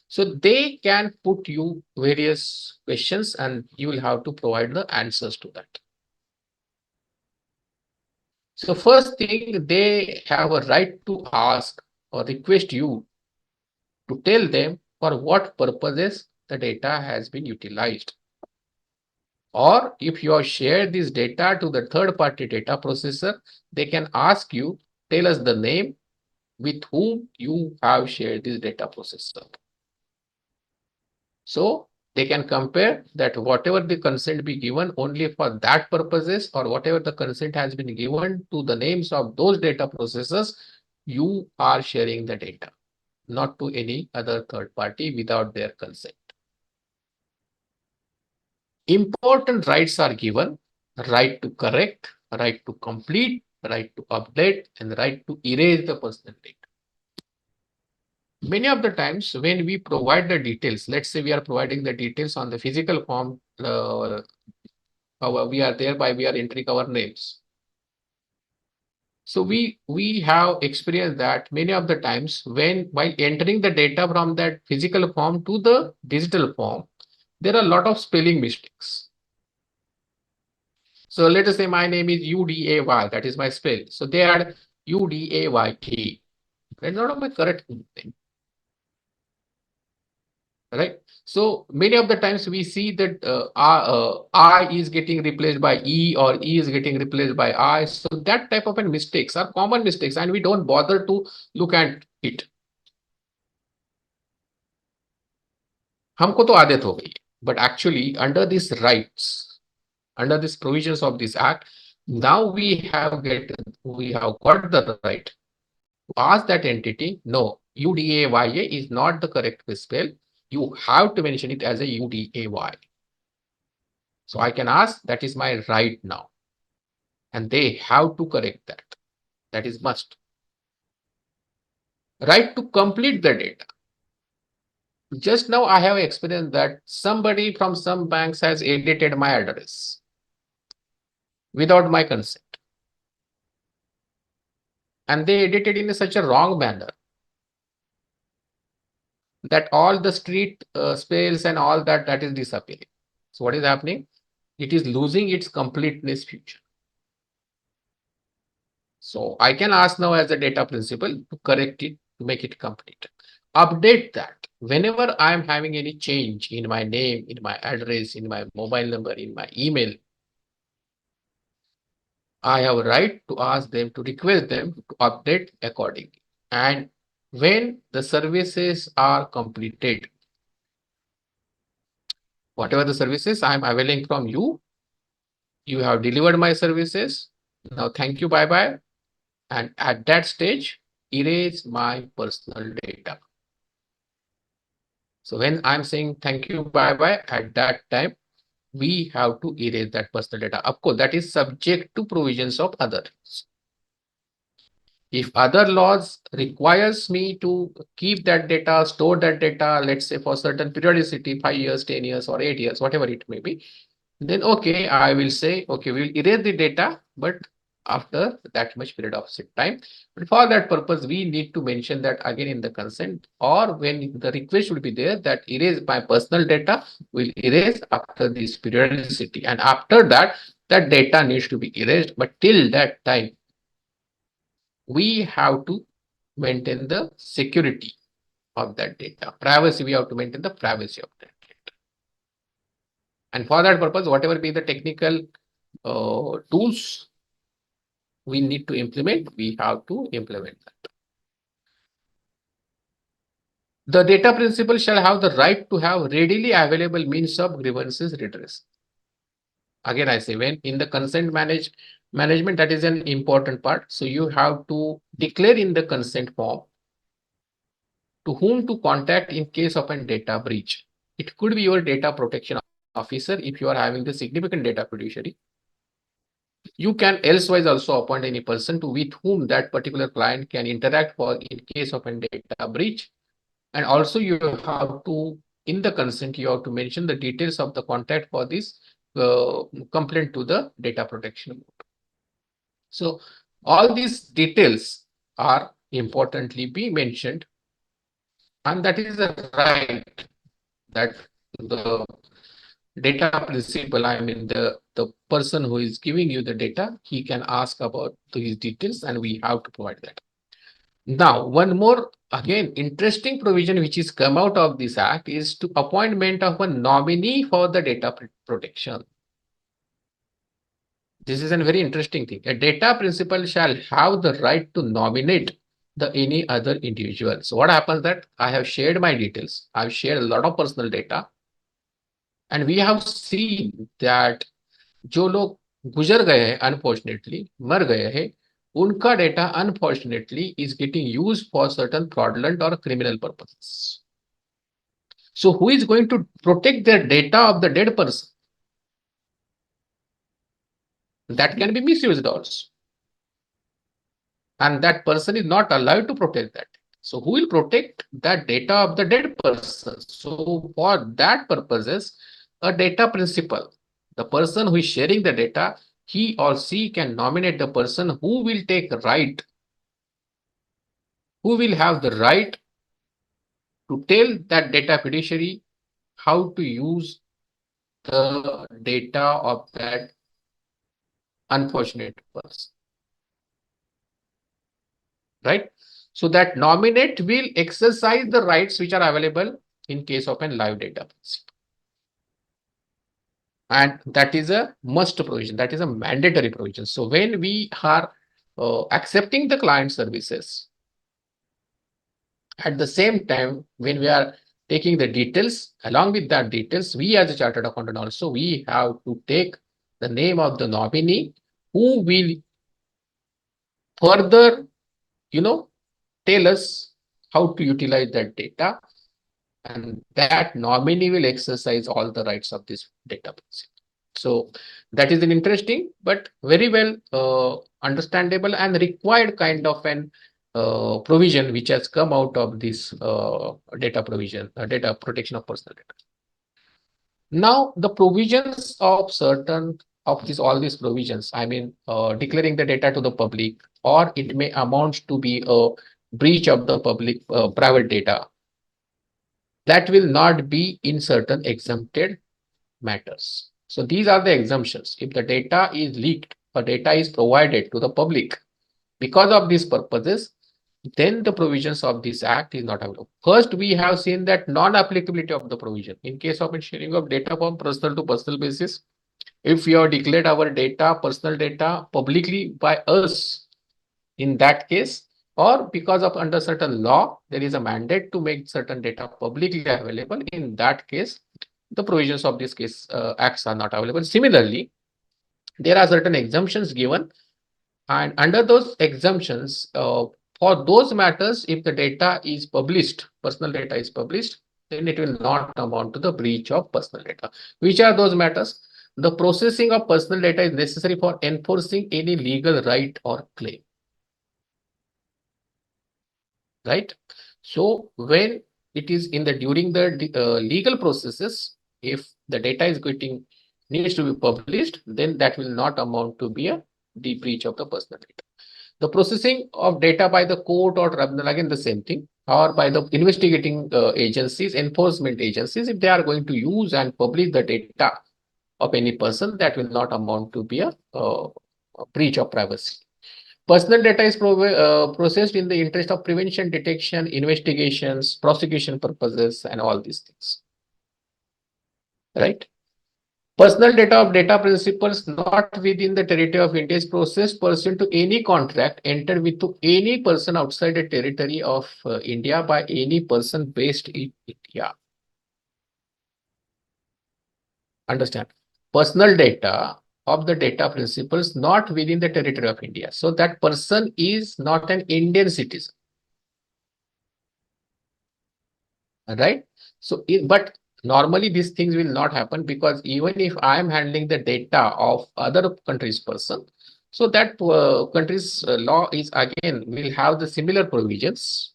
B: So they can put you various questions and you will have to provide the answers to that. So first thing, they have a right to ask or request you to tell them for what purposes the data has been utilized. Or if you have shared this data to the third-party data processor, they can ask you, tell us the name with whom you have shared this data processor. So they can compare that whatever the consent be given only for that purposes, or whatever the consent has been given to the names of those data processors, you are sharing the data, not to any other third party without their consent. Important rights are given: right to correct, right to complete, right to update, and right to erase the personal data. Many of the times when we provide the details, let's say we are providing the details on the physical form, we are entering our names. So we have experienced that many of the times when while entering the data from that physical form to the digital form, there are a lot of spelling mistakes. So let us say my name is UDAY, that is my spell. So they add UDAYT. That's not my correct name, right? So many of the times we see that I is getting replaced by E, or E is getting replaced by I. So that type of mistakes are common mistakes and we don't bother to look at it. हमको तो आदत हो गई, but actually under these rights, under these provisions of this act, now we have got the right to ask that entity, no, UDAYA is not the correct spell. You have to mention it as a UDAY. So I can ask, that is my right now. And they have to correct that. That is must. Right to complete the data. Just now I have experienced that somebody from some banks has edited my address without my consent. And they edited in such a wrong manner that all the street spells and all that is disappearing. So what is happening? It is losing its completeness feature. So I can ask now as a data principal to correct it, to make it complete. Update that. Whenever I am having any change in my name, in my address, in my mobile number, in my email, I have a right to ask them, to request them to update accordingly. And when the services are completed, whatever the services I am availing from you, you have delivered my services. Now, thank you, bye-bye. And at that stage, erase my personal data. So when I'm saying thank you, bye-bye, at that time, we have to erase that personal data. Of course, that is subject to provisions of other laws. If other laws requires me to keep that data, store that data, let's say for certain periodicity, 5 years, 10 years, or 8 years, whatever it may be, then okay, I will say, okay, we'll erase the data, but after that much period of time. But for that purpose, we need to mention that again in the consent, or when the request will be there that erase my personal data, will erase after this periodicity. And after that, that data needs to be erased. But till that time, we have to maintain the security of that data. Privacy, we have to maintain the privacy of that data. And for that purpose, whatever be the technical tools we need to implement, we have to implement that. The data principal shall have the right to have readily available means of grievances redress. Again, I say, when in the consent management, that is an important part. So you have to declare in the consent form to whom to contact in case of a data breach. It could be your data protection officer if you are having the significant data fiduciary. You can elsewise also appoint any person to with whom that particular client can interact for in case of a data breach. And also you have to, in the consent, you have to mention the details of the contact for this complaint to the data protection board. So All these details are importantly be mentioned, and that is the right that the data principal, I mean the person who is giving you the data, he can ask about these details and we have to provide that. Now, one more again interesting provision which is come out of this act is to appointment of a nominee for the data protection. This is a very interesting thing. A data principal shall have the right to nominate the any other individual. So what happens that I have shared my details. I've shared a lot of personal data, and we have seen that जो लोग गुजर गए हैं unfortunately मर गए हैं उनका data unfortunately is getting use for certain fraudulent और criminal purposes. So who is going to protect the data of the dead person? That can be misused also. And that person is not allowed to protect that. So who will protect that data of the dead person? So for that purposes, a data principal, the person who is sharing the data, he or she can nominate the person who will take right, who will have the right to tell that data fiduciary how to use the data of that unfortunate person. Right? So that nominate will exercise the rights which are available in case of a live data principal. And that is a must provision, that is a mandatory provision. So when we are accepting the client services, at the same time, when we are taking the details, along with that details, we as a chartered accountant also, we have to take the name of the nominee who will further, tell us how to utilize that data, and that nominee will exercise all the rights of this data principal. So that is an interesting but very well understandable and required kind of an provision which has come out of this data provision, data protection of personal data. Now the provisions of certain of this, all these provisions, I mean declaring the data to the public, or it may amount to be a breach of the public private data, that will not be in certain exempted matters. So these are the exemptions. If the data is leaked or data is provided to the public because of these purposes, then the provisions of this act is not available. First, we have seen that non-applicability of the provision. In case of sharing of data from personal to personal basis, if we have declared our data, personal data publicly by us, in that case, or because of under certain law, there is a mandate to make certain data publicly available. In that case, the provisions of this case acts are not available. Similarly, there are certain exemptions given, and under those exemptions, for those matters, if the data is published, personal data is published, then it will not amount to the breach of personal data. Which are those matters? The processing of personal data is necessary for enforcing any legal right or claim. Right? So when it is in the during the legal processes, if the data is needs to be published, then that will not amount to be the breach of the personal data. The processing of data by the court or tribunal, again the same thing, or by the investigating agencies, enforcement agencies, if they are going to use and publish the data of any person, that will not amount to be a breach of privacy. Personal data is processed in the interest of prevention, detection, investigations, prosecution purposes, and all these things. Right? Personal data of data principals not within the territory of India is processed pursuant to any contract entered with any person outside the territory of India by any person based in India. Understand? Personal data of the data principals not within the territory of India. So that person is not an Indian citizen. Right? So, but normally these things will not happen, because even if I am handling the data of other country's person, so that country's law is again will have the similar provisions.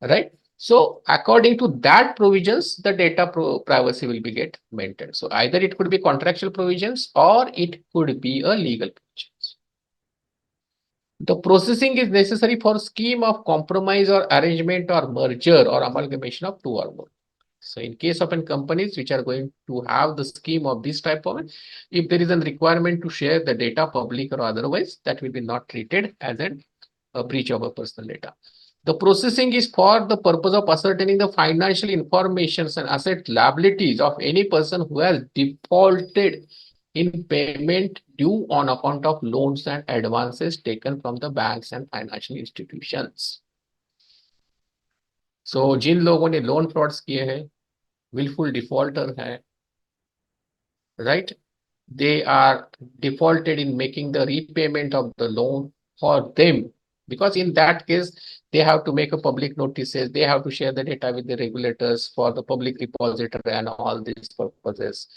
B: Right? So according to that provisions, the data privacy will be get maintained. So either it could be contractual provisions or it could be a legal provisions. The processing is necessary for scheme of compromise or arrangement or merger or amalgamation of two or more. So in case of companies which are going to have the scheme of this type of, if there is a requirement to share the data public or otherwise, that will be not treated as a breach of a personal data. The processing is for the purpose of ascertaining the financial informations and asset liabilities of any person who has defaulted in payment due on account of loans and advances taken from the banks and financial institutions. So जिन लोगों ने loan frauds किए हैं, willful defaulter है, right? They are defaulted in making the repayment of the loan for them, because in that case they have to make a public notices, they have to share the data with the regulators for the public repository and all these purposes.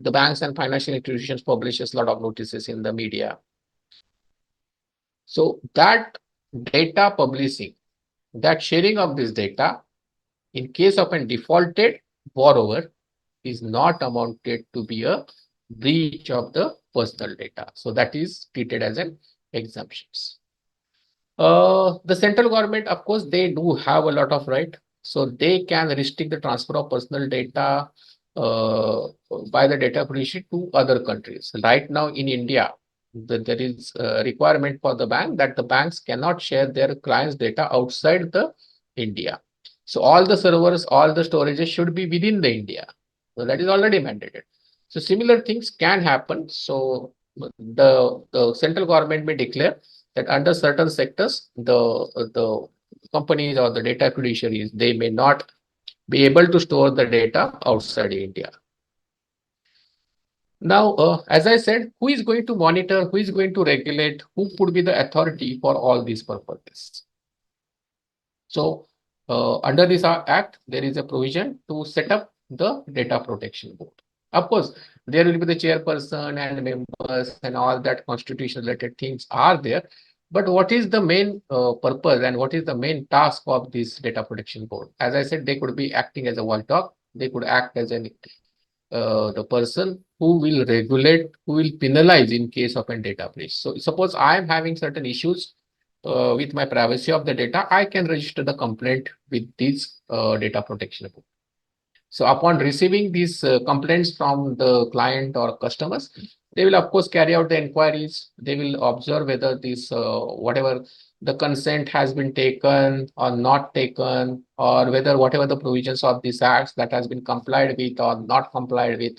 B: The banks and financial institutions publishes a lot of notices in the media. So that data publishing, that sharing of this data in case of a defaulted borrower is not amounted to be a breach of the personal data. So that is treated as an exemptions. The central government, of course, they do have a lot of right. So they can restrict the transfer of personal data by the data producer to other countries. Right now in India, there is a requirement for the bank that the banks cannot share their clients' data outside the India. So all the servers, all the storages should be within the India. So that is already mandated. So similar things can happen. So the central government may declare that under certain sectors, the companies or the data fiduciaries, they may not be able to store the data outside India. Now, as I said, who is going to monitor, who is going to regulate, who would be the authority for all these purposes? So under this act, there is a provision to set up the data protection board. Of course, there will be the chairperson and members and all that constitution related things are there. But what is the main purpose and what is the main task of this data protection board? As I said, they could be acting as a watchdog. They could act as the person who will regulate, who will penalize in case of a data breach. So suppose I am having certain issues with my privacy of the data, I can register the complaint with this data protection board. So upon receiving these complaints from the client or customers, they will of course carry out the inquiries. They will observe whether this whatever the consent has been taken or not taken, or whether whatever the provisions of these acts that has been complied with or not complied with.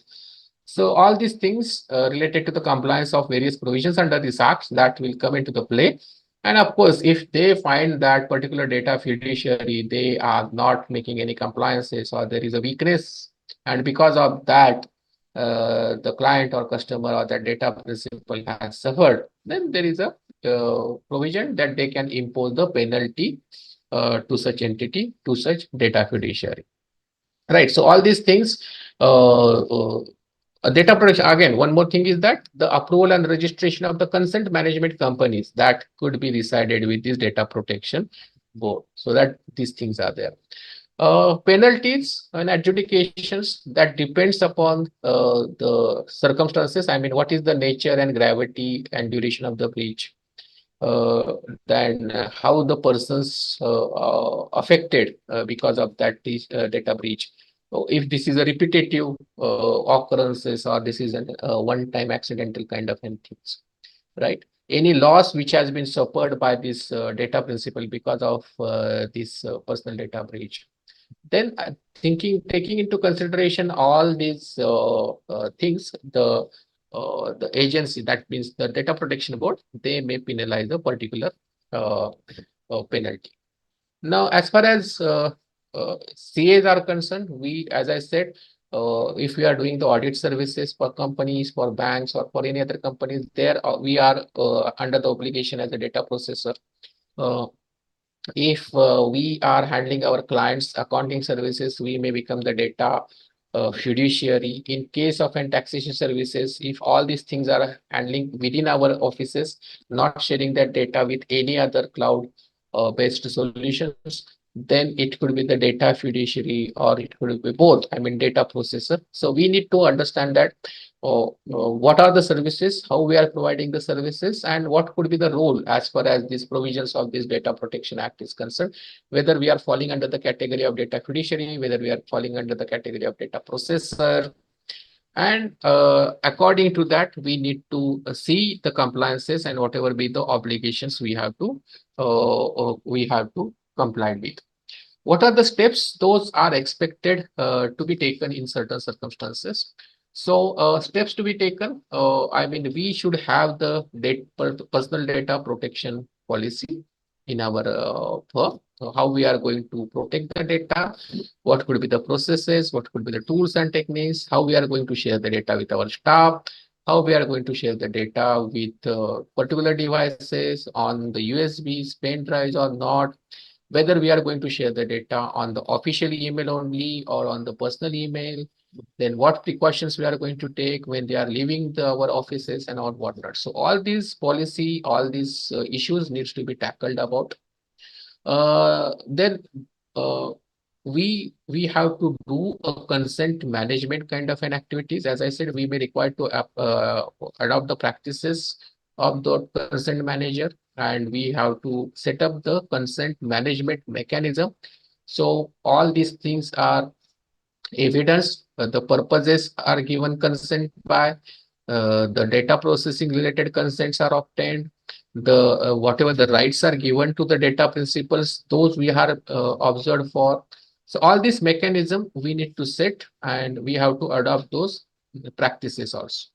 B: So all these things related to the compliance of various provisions under these acts that will come into the play. And of course, if they find that particular data fiduciary, they are not making any compliances or there is a weakness, and because of that, the client or customer or the data principal has suffered, then there is a provision that they can impose the penalty to such entity, to such data fiduciary. Right. So all these things, data protection, again, one more thing is that the approval and registration of the consent management companies that could be decided with this data protection board, so that these things are there. Penalties and adjudications, that depends upon the circumstances. I mean, what is the nature and gravity and duration of the breach? Then how the persons affected because of that data breach. So if this is a repetitive occurrences, or this is a one-time accidental kind of things, right? Any loss which has been suffered by this data principal because of this personal data breach. Then taking into consideration all these things, the agency, that means the data protection board, they may penalize a particular penalty. Now, as far as CAs are concerned, we, as I said, if we are doing the audit services for companies, for banks, or for any other companies, there we are under the obligation as a data processor. If we are handling our clients' accounting services, we may become the data fiduciary. In case of taxation services, if all these things are handling within our offices, not sharing that data with any other cloud based solutions, then it could be the data fiduciary, or it could be both, I mean, data processor. So we need to understand that what are the services, how we are providing the services, and what could be the role as far as these provisions of this Data Protection Act is concerned, whether we are falling under the category of data fiduciary, whether we are falling under the category of data processor. And according to that, we need to see the compliances and whatever be the obligations we have to comply with. What are the steps? Those are expected to be taken in certain circumstances. So steps to be taken, I mean, we should have the personal data protection policy in our firm. So how we are going to protect the data, what could be the processes, what could be the tools and techniques, how we are going to share the data with our staff, how we are going to share the data with particular devices on the USBs, pen drives or not, whether we are going to share the data on the official email only or on the personal email, then what precautions we are going to take when they are leaving our offices and all whatnot. So all these policy, all these issues needs to be tackled about. Then we have to do a consent management kind of an activities. As I said, we may require to adopt the practices of the consent manager, and we have to set up the consent management mechanism. So all these things are evidence, the purposes are given consent by, the data processing related consents are obtained, the whatever the rights are given to the data principals, those we are observed for. So all this mechanism we need to set, and we have to adopt those practices also.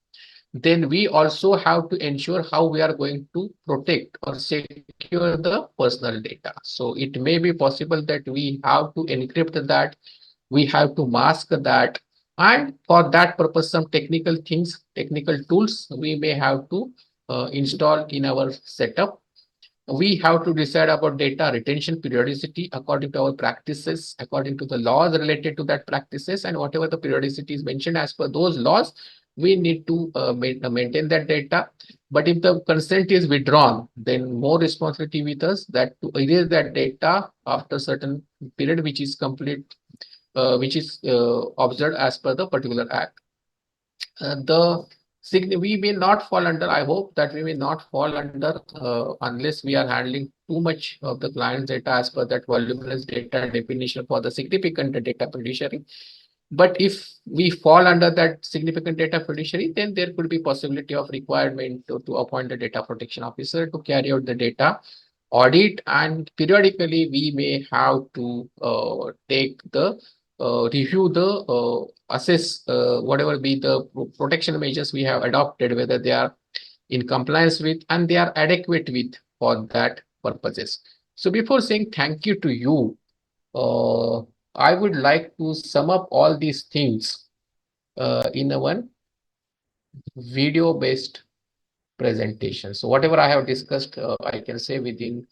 B: Then we also have to ensure how we are going to protect or secure the personal data. So it may be possible that we have to encrypt that, we have to mask that, and for that purpose some technical things, technical tools we may have to install in our setup. We have to decide about data retention periodicity according to our practices, according to the laws related to that practices, and whatever the periodicity is mentioned as per those laws, we need to maintain that data. But if the consent is withdrawn, then more responsibility with us that to erase that data after certain period which is complete, which is observed as per the particular act. We may not fall under, I hope that we may not fall under unless we are handling too much of the client's data as per that voluminous data definition for the significant data fiduciary. But if we fall under that significant data fiduciary, then there could be possibility of requirement to appoint a data protection officer to carry out the data audit, and periodically we may have to take the review the assess whatever be the protection measures we have adopted, whether they are in compliance with and they are adequate with for that purposes. So before saying thank you to you, I would like to sum up all these things in a one video based presentation. So whatever I have discussed, I can say within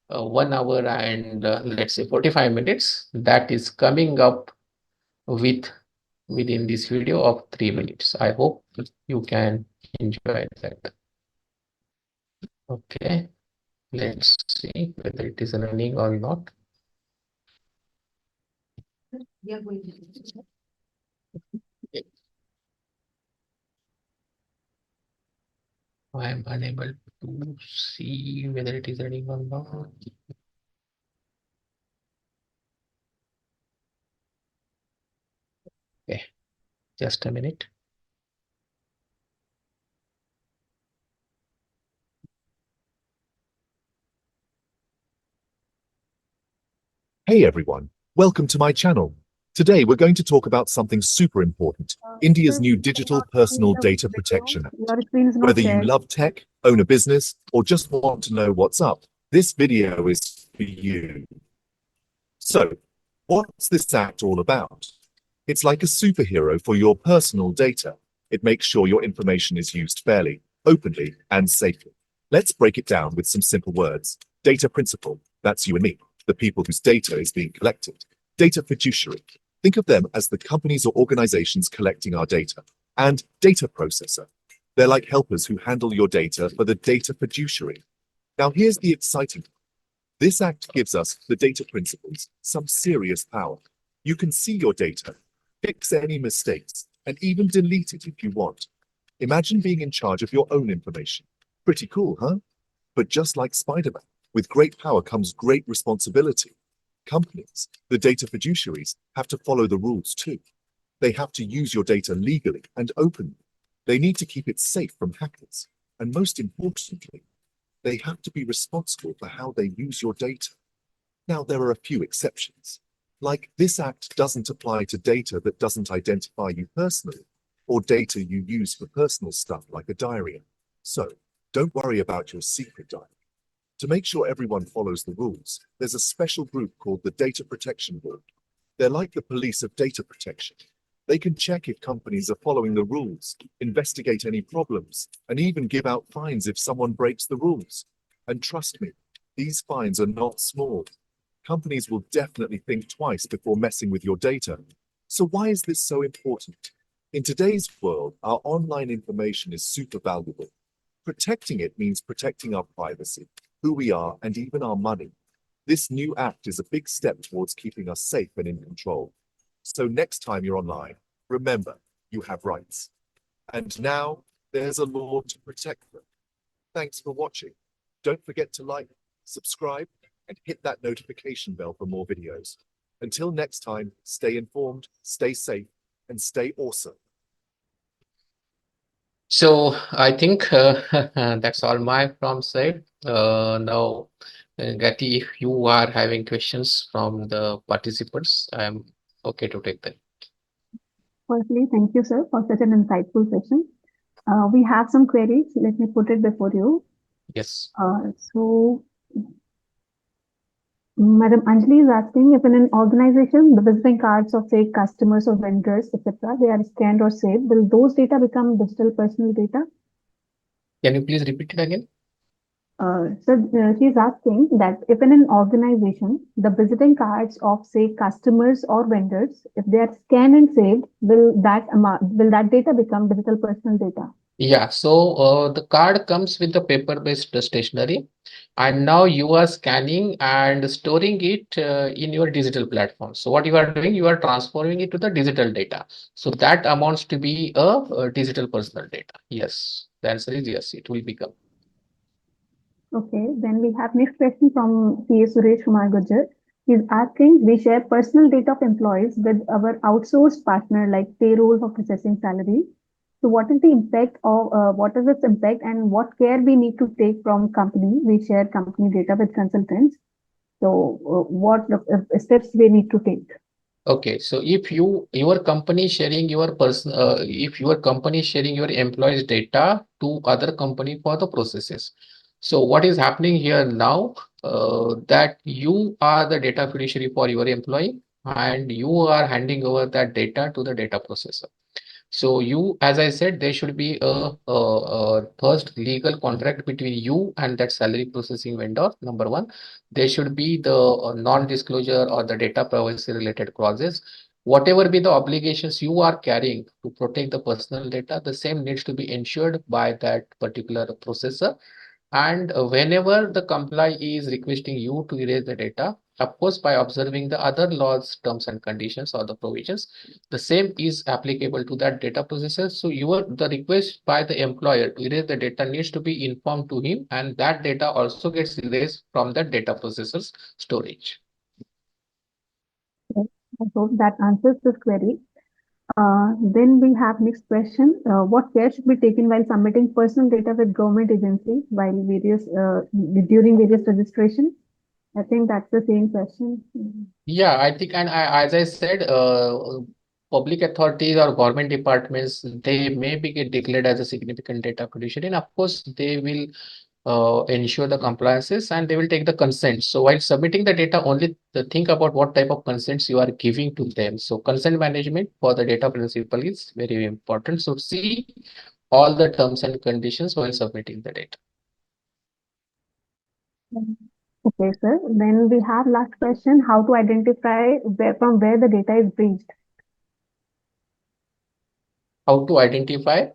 B: 1 hour and let's say 45 minutes, that is coming up within this video of 3 minutes. I hope you can enjoy that. Okay, let's see whether it is running or not. I am unable to see whether it is running or not. Okay, just a minute.
C: Hey everyone, welcome to my channel. Today we're going to talk about something super important, India's new Digital Personal Data Protection Act.
A: Your screen is not
C: Whether you
A: shared.
C: love tech, own a business, or just want to know what's up, this video is for you. So, what's this act all about? It's like a superhero for your personal data. It makes sure your information is used fairly, openly, and safely. Let's break it down with some simple words. Data principal, that's you and me, the people whose data is being collected. Data fiduciary, think of them as the companies or organizations collecting our data. And data processor, they're like helpers who handle your data for the data fiduciary. Now here's the exciting part. This act gives us, the data principles, some serious power. You can see your data, fix any mistakes, and even delete it if you want. Imagine being in charge of your own information. Pretty cool, huh? But just like Spider-Man, with great power comes great responsibility. Companies, the data fiduciaries, have to follow the rules too. They have to use your data legally and openly. They need to keep it safe from hackers. And most importantly, they have to be responsible for how they use your data. Now, there are a few exceptions. Like, this act doesn't apply to data that doesn't identify you personally, or data you use for personal stuff like a diary. So, don't worry about your secret diary. To make sure everyone follows the rules, there's a special group called the Data Protection Board. They're like the police of data protection. They can check if companies are following the rules, investigate any problems, and even give out fines if someone breaks the rules. And trust me, these fines are not small. Companies will definitely think twice before messing with your data. So why is this so important? In today's world, our online information is super valuable. Protecting it means protecting our privacy, who we are, and even our money. This new act is a big step towards keeping us safe and in control. So next time you're online, remember, you have rights. And now there's a law to protect them. Thanks for watching. Don't forget to like, subscribe, and hit that notification bell for more videos. Until next time, stay informed, stay safe, and stay awesome.
B: So I think that's all my from side. Now, Gati, if you are having questions from the participants, I'm okay to take them.
A: Firstly, thank you, sir, for such an insightful session. We have some queries. Let me put it before you.
B: Yes.
A: So, Madam Anjali is asking if in an organization, the visiting cards of, say, customers or vendors, etc., they are scanned or saved, will those data become digital personal data?
B: Can you please repeat it again?
A: She's asking that if in an organization, the visiting cards of, say, customers or vendors, if they are scanned and saved, will that data become digital personal data?
B: Yeah, so the card comes with the paper-based stationery, and now you are scanning and storing it in your digital platform. So what you are doing, you are transforming it to the digital data. So that amounts to be a digital personal data. Yes, the answer is yes, it will become.
A: Okay, then we have next question from CA Suresh Kumar Gujjar. He's asking, we share personal data of employees with our outsourced partner like payroll for processing salary. So what is the impact of what is its impact and what care we need to take from company? We share company data with consultants. So what steps we need to take?
B: Okay, so if your company sharing your if your company sharing your employees' data to other company for the processes. So what is happening here now? That you are the data fiduciary for your employee, and you are handing over that data to the data processor. So you, as I said, there should be a first legal contract between you and that salary processing vendor. Number one, there should be the non-disclosure or the data privacy related clauses. Whatever be the obligations you are carrying to protect the personal data, the same needs to be ensured by that particular processor. And whenever the comply is requesting you to erase the data, of course, by observing the other laws, terms and conditions or the provisions, the same is applicable to that data processor. So the request by the employer to erase the data needs to be informed to him, and that data also gets erased from the data processor's storage.
A: Okay, I hope that answers this query. Then we have next question. What care should be taken while submitting personal data with government agencies while during various registration? I think that's the same question.
B: Yeah, I think, and as I said, public authorities or government departments, they may be get declared as a significant data fiduciary, and of course, they will ensure the compliances and they will take the consent. So while submitting the data, only think about what type of consents you are giving to them. So consent management for the data principle is very important. So see all the terms and conditions while submitting the data.
A: Okay, sir. Then we have last question, how to identify from where the data is breached.
B: How to identify?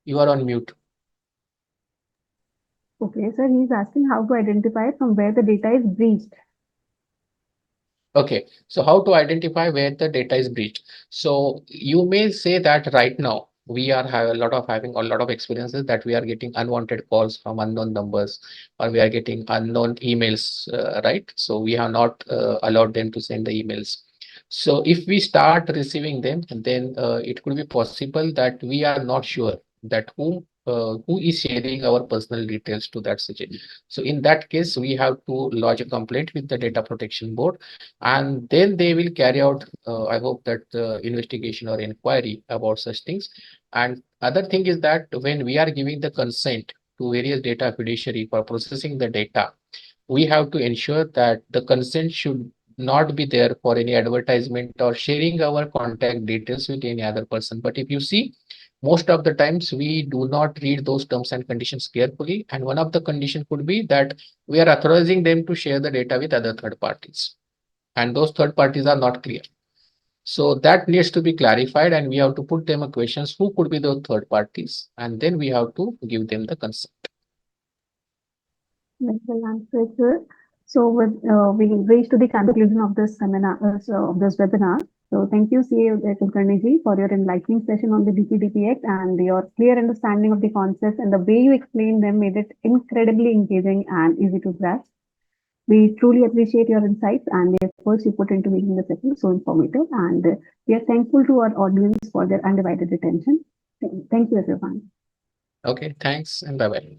B: You are on mute.
A: Okay, sir, he's asking how to identify from where the data is breached.
B: Okay, so how to identify where the data is breached? So you may say that right now we are having a lot of experiences that we are getting unwanted calls from unknown numbers, or we are getting unknown emails, right? So we have not allowed them to send the emails. So if we start receiving them, then it could be possible that we are not sure that who is sharing our personal details to that situation. So in that case, we have to lodge a complaint with the Data Protection Board, and then they will carry out, I hope, that investigation or inquiry about such things. And other thing is that when we are giving the consent to various data fiduciary for processing the data, we have to ensure that the consent should not be there for any advertisement or sharing our contact details with any other person. But if you see, most of the times we do not read those terms and conditions carefully, and one of the conditions could be that we are authorizing them to share the data with other third parties, and those third parties are not clear. So that needs to be clarified, and we have to put them a questions who could be those third parties, and then we have to give them the consent.
A: Well answered, sir. So we reached to the conclusion of this seminar, of this webinar. So thank you, CA Kulkarni, for your enlightening session on the DPDP Act, and your clear understanding of the concepts, and the way you explained them made it incredibly engaging and easy to grasp. We truly appreciate your insights and the efforts you put into making the session so informative, and we are thankful to our audience for their undivided attention. Thank you, everyone.
B: Okay, thanks and bye bye.